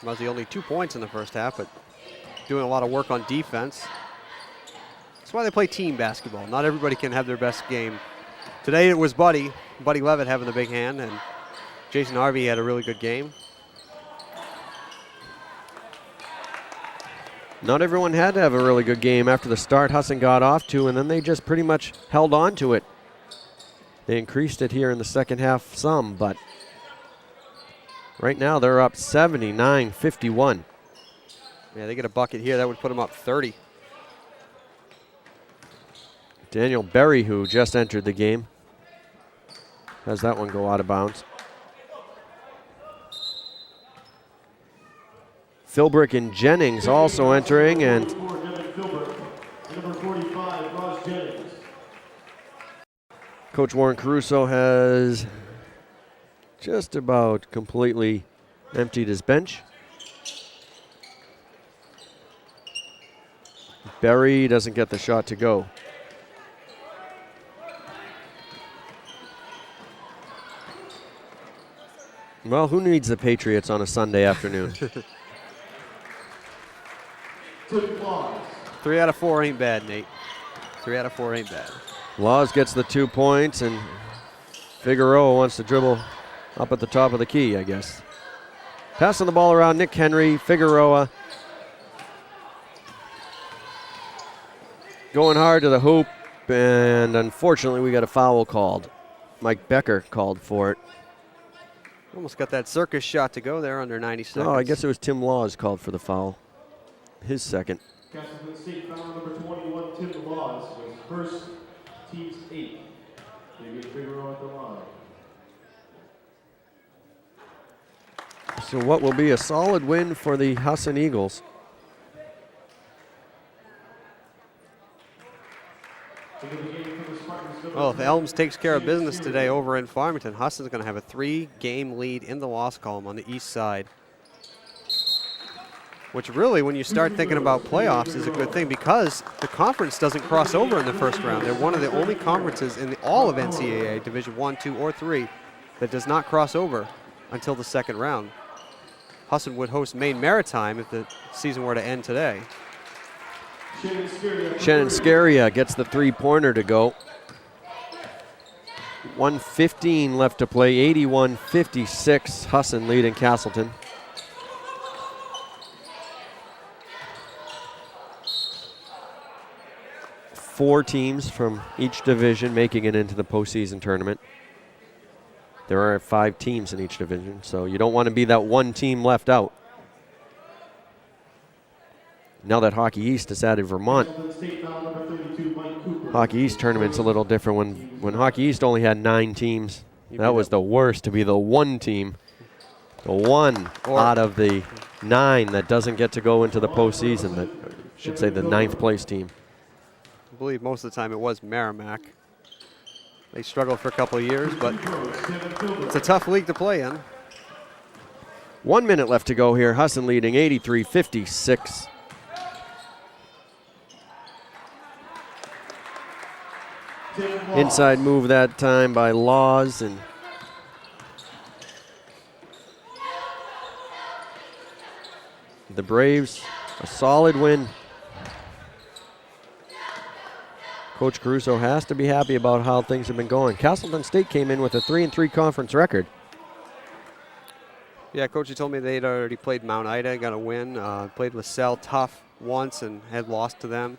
Speaker 2: Muzzy only 2 points in the first half, but doing a lot of work on defense. That's why they play team basketball. Not everybody can have their best game. Today it was Buddy Levitt having the big hand, and Jason Harvey had a really good game.
Speaker 15: Not everyone had to have a really good game. After the start, Husson got off to, and then they just pretty much held on to it. They increased it here in the second half some, but right now they're up 79-51.
Speaker 2: Yeah, they get a bucket here. That would put them up 30.
Speaker 15: Daniel Berry, who just entered the game, has that one go out of bounds. Philbrick and Jennings also entering, and Coach Warren Caruso has just about completely emptied his bench. Berry doesn't get the shot to go. Well, who needs the Patriots on a Sunday afternoon?
Speaker 2: 3 out of 4 ain't bad, Nate. 3 out of 4 ain't bad.
Speaker 15: Laws gets the 2 points, and Figueroa wants to dribble up at the top of the key, I guess. Passing the ball around, Nick Henry, Figueroa. Going hard to the hoop, and unfortunately we got a foul called. Mike Becker called for it.
Speaker 2: Almost got that circus shot to go there under 90 seconds.
Speaker 15: Oh, I guess it was Tim Laws called for the foul. His second.
Speaker 8: Castelton State foul number 21, Tim Laws, was first, team's 8. They get Figueroa at the line.
Speaker 15: So what will be a solid win for the Husson Eagles.
Speaker 2: Well, if Elms takes care of business today over in Farmington, Husson's going to have a 3-game lead in the loss column on the east side. Which really, when you start thinking about playoffs, is a good thing because the conference doesn't cross over in the first round. They're one of the only conferences in all of NCAA, Division 1, 2, or 3, that does not cross over until the second round. Husson would host Maine Maritime if the season were to end today.
Speaker 15: Shannon Scaria gets the 3-pointer to go. 1:15 left to play, 81-56, Husson leading Castelton. Four teams from each division making it into the postseason tournament. There are 5 teams in each division, so you don't want to be that one team left out. Now that Hockey East has added Vermont, Hockey East tournament's a little different. When Hockey East only had 9 teams, that was the worst, to be the one team. The one out of the 9 that doesn't get to go into the postseason, that should say the 9th place team.
Speaker 2: I believe most of the time it was Merrimack. They struggled for a couple of years, but it's a tough league to play in.
Speaker 15: 1 minute left to go here. Husson leading 83-56. Inside move that time by Laws, and the Braves, a solid win. Coach Caruso has to be happy about how things have been going. Castelton State came in with a 3-3 conference record.
Speaker 2: Yeah, Coach, he told me they'd already played Mount Ida, got a win. Played LaSalle tough once and had lost to them.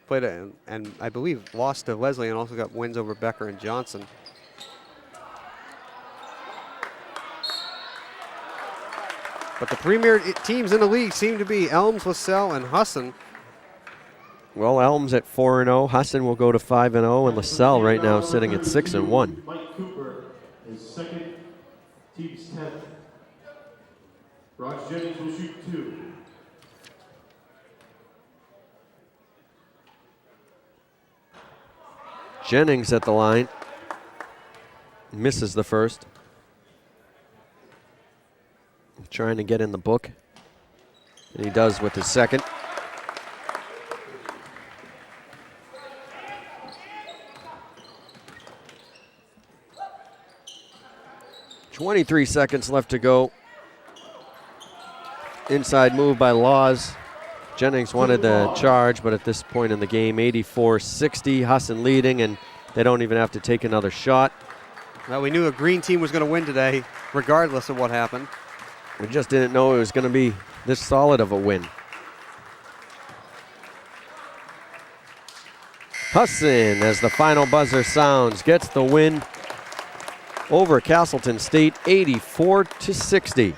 Speaker 2: Played and I believe lost to Leslie and also got wins over Becker and Johnson. But the premier teams in the league seem to be Elms, LaSalle, and Husson.
Speaker 15: Well, Elms at 4-0. Husson will go to 5-0, and LaSalle right now sitting at 6-1.
Speaker 8: Mike Cooper is second, team's 10th. Raj Jennings will shoot 2.
Speaker 15: Jennings at the line. Misses the first. Trying to get in the book. And he does with his second. .23 seconds left to go. Inside move by Laws. Jennings wanted the charge, but at this point in the game, 84-60, Husson leading, and they don't even have to take another shot.
Speaker 2: Well, we knew a green team was going to win today, regardless of what happened.
Speaker 15: We just didn't know it was going to be this solid of a win. Husson, as the final buzzer sounds, gets the win over Castelton State, 84-60.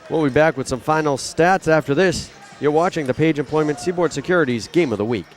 Speaker 15: We'll be back with some final stats after this. You're watching the Page Employment Seaboard Securities Game of the Week.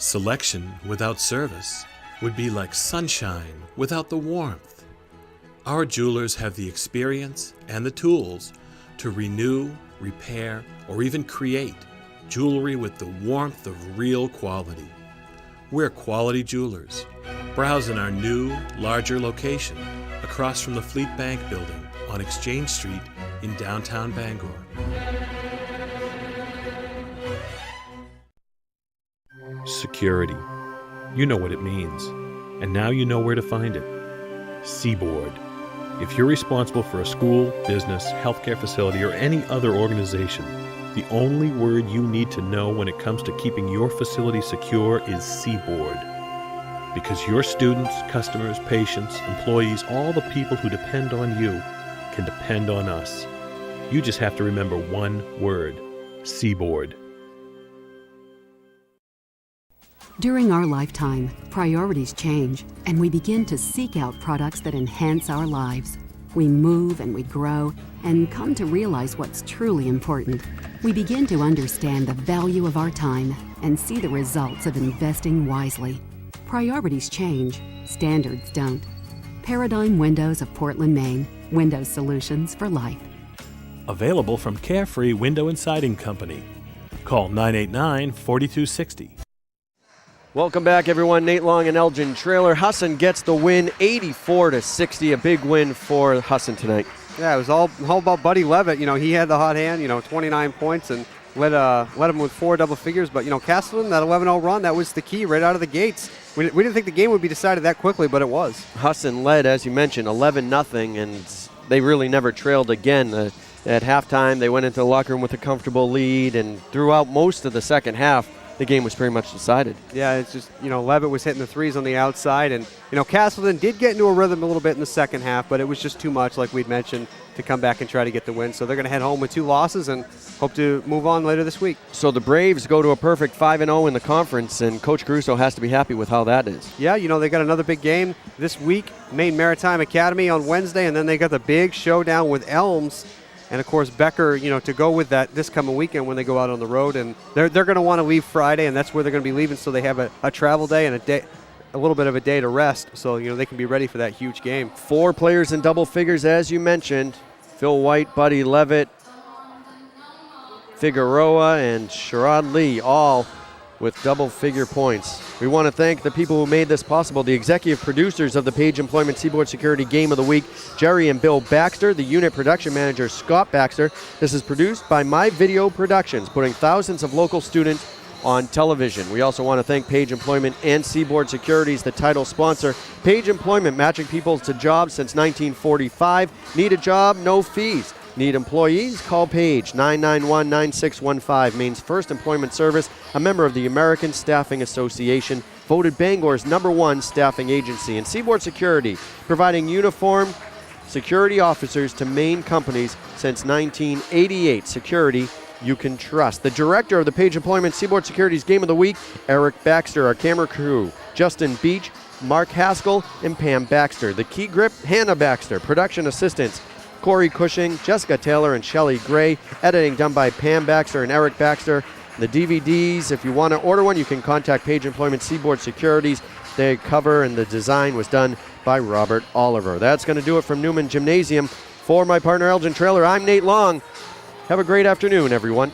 Speaker 4: Selection without service would be like sunshine without the warmth. Our jewelers have the experience and the tools to renew, repair, or even create jewelry with the warmth of real quality. We're Quality Jewelers. Browse in our new, larger location across from the Fleet Bank building on Exchange Street in downtown Bangor.
Speaker 3: Security. You know what it means, and now you know where to find it. Seaboard. If you're responsible for a school, business, healthcare facility, or any other organization, the only word you need to know when it comes to keeping your facility secure is Seaboard. Because your students, customers, patients, employees, all the people who depend on you can depend on us. You just have to remember one word: Seaboard.
Speaker 7: During our lifetime, priorities change, and we begin to seek out products that enhance our lives. We move and we grow and come to realize what's truly important. We begin to understand the value of our time and see the results of investing wisely. Priorities change, standards don't. Paradigm Windows of Portland, Maine. Window solutions for life.
Speaker 9: Available from Carefree Window and Siding Company. Call 989-4260.
Speaker 15: Welcome back, everyone. Nate Long and Elgin Trailer. Husson gets the win, 84-60. A big win for Husson tonight.
Speaker 2: Yeah, it was all about Buddy Levitt. You know, he had the hot hand, 29 points and led him with 4 double figures. But, Castelton, that 11-0 run, that was the key right out of the gates. We didn't think the game would be decided that quickly, but it was.
Speaker 15: Husson led, as you mentioned, 11-0, and they really never trailed again. At halftime, they went into the locker room with a comfortable lead, and throughout most of the second half, the game was pretty much decided.
Speaker 2: Yeah, it's just, Levitt was hitting the threes on the outside, and, Castelton did get into a rhythm a little bit in the second half, but it was just too much, like we'd mentioned, to come back and try to get the win. So they're going to head home with 2 losses and hope to move on later this week.
Speaker 15: So the Braves go to a perfect 5-0 in the conference, and Coach Caruso has to be happy with how that is.
Speaker 2: Yeah, they got another big game this week, Maine Maritime Academy on Wednesday, and then they got the big showdown with Elms. And, of course, Becker, to go with that this coming weekend when they go out on the road. And they're going to want to leave Friday, and that's where they're going to be leaving, so they have a travel day and a little bit of a day to rest, so, they can be ready for that huge game.
Speaker 15: 4 players in double figures, as you mentioned. Phil White, Buddy Levitt, Figueroa, and Sherrod Lee, all with double-figure points. We want to thank the people who made this possible, the executive producers of the Page Employment Seaboard Security Game of the Week, Jerry and Bill Baxter, the unit production manager, Scott Baxter. This is produced by My Video Productions, putting thousands of local students on television. We also want to thank Page Employment and Seaboard Securities, the title sponsor. Page Employment, matching people to jobs since 1945. Need a job? No fees. Need employees? Call Page, 991-9615, Maine's first employment service, a member of the American Staffing Association, voted Bangor's #1 staffing agency. And Seaboard Security, providing uniformed security officers to Maine companies since 1988. Security you can trust. The director of the Page Employment Seaboard Security's Game of the Week, Eric Baxter. Our camera crew, Justin Beach, Mark Haskell, and Pam Baxter. The key grip, Hannah Baxter. Production assistants, Corey Cushing, Jessica Taylor, and Shelley Gray. Editing done by Pam Baxter and Eric Baxter. The DVDs, if you want to order one, you can contact Page Employment Seaboard Securities. The cover and the design was done by Robert Oliver. That's going to do it from Newman Gymnasium. For my partner Elgin Trailer, I'm Nate Long. Have a great afternoon, everyone.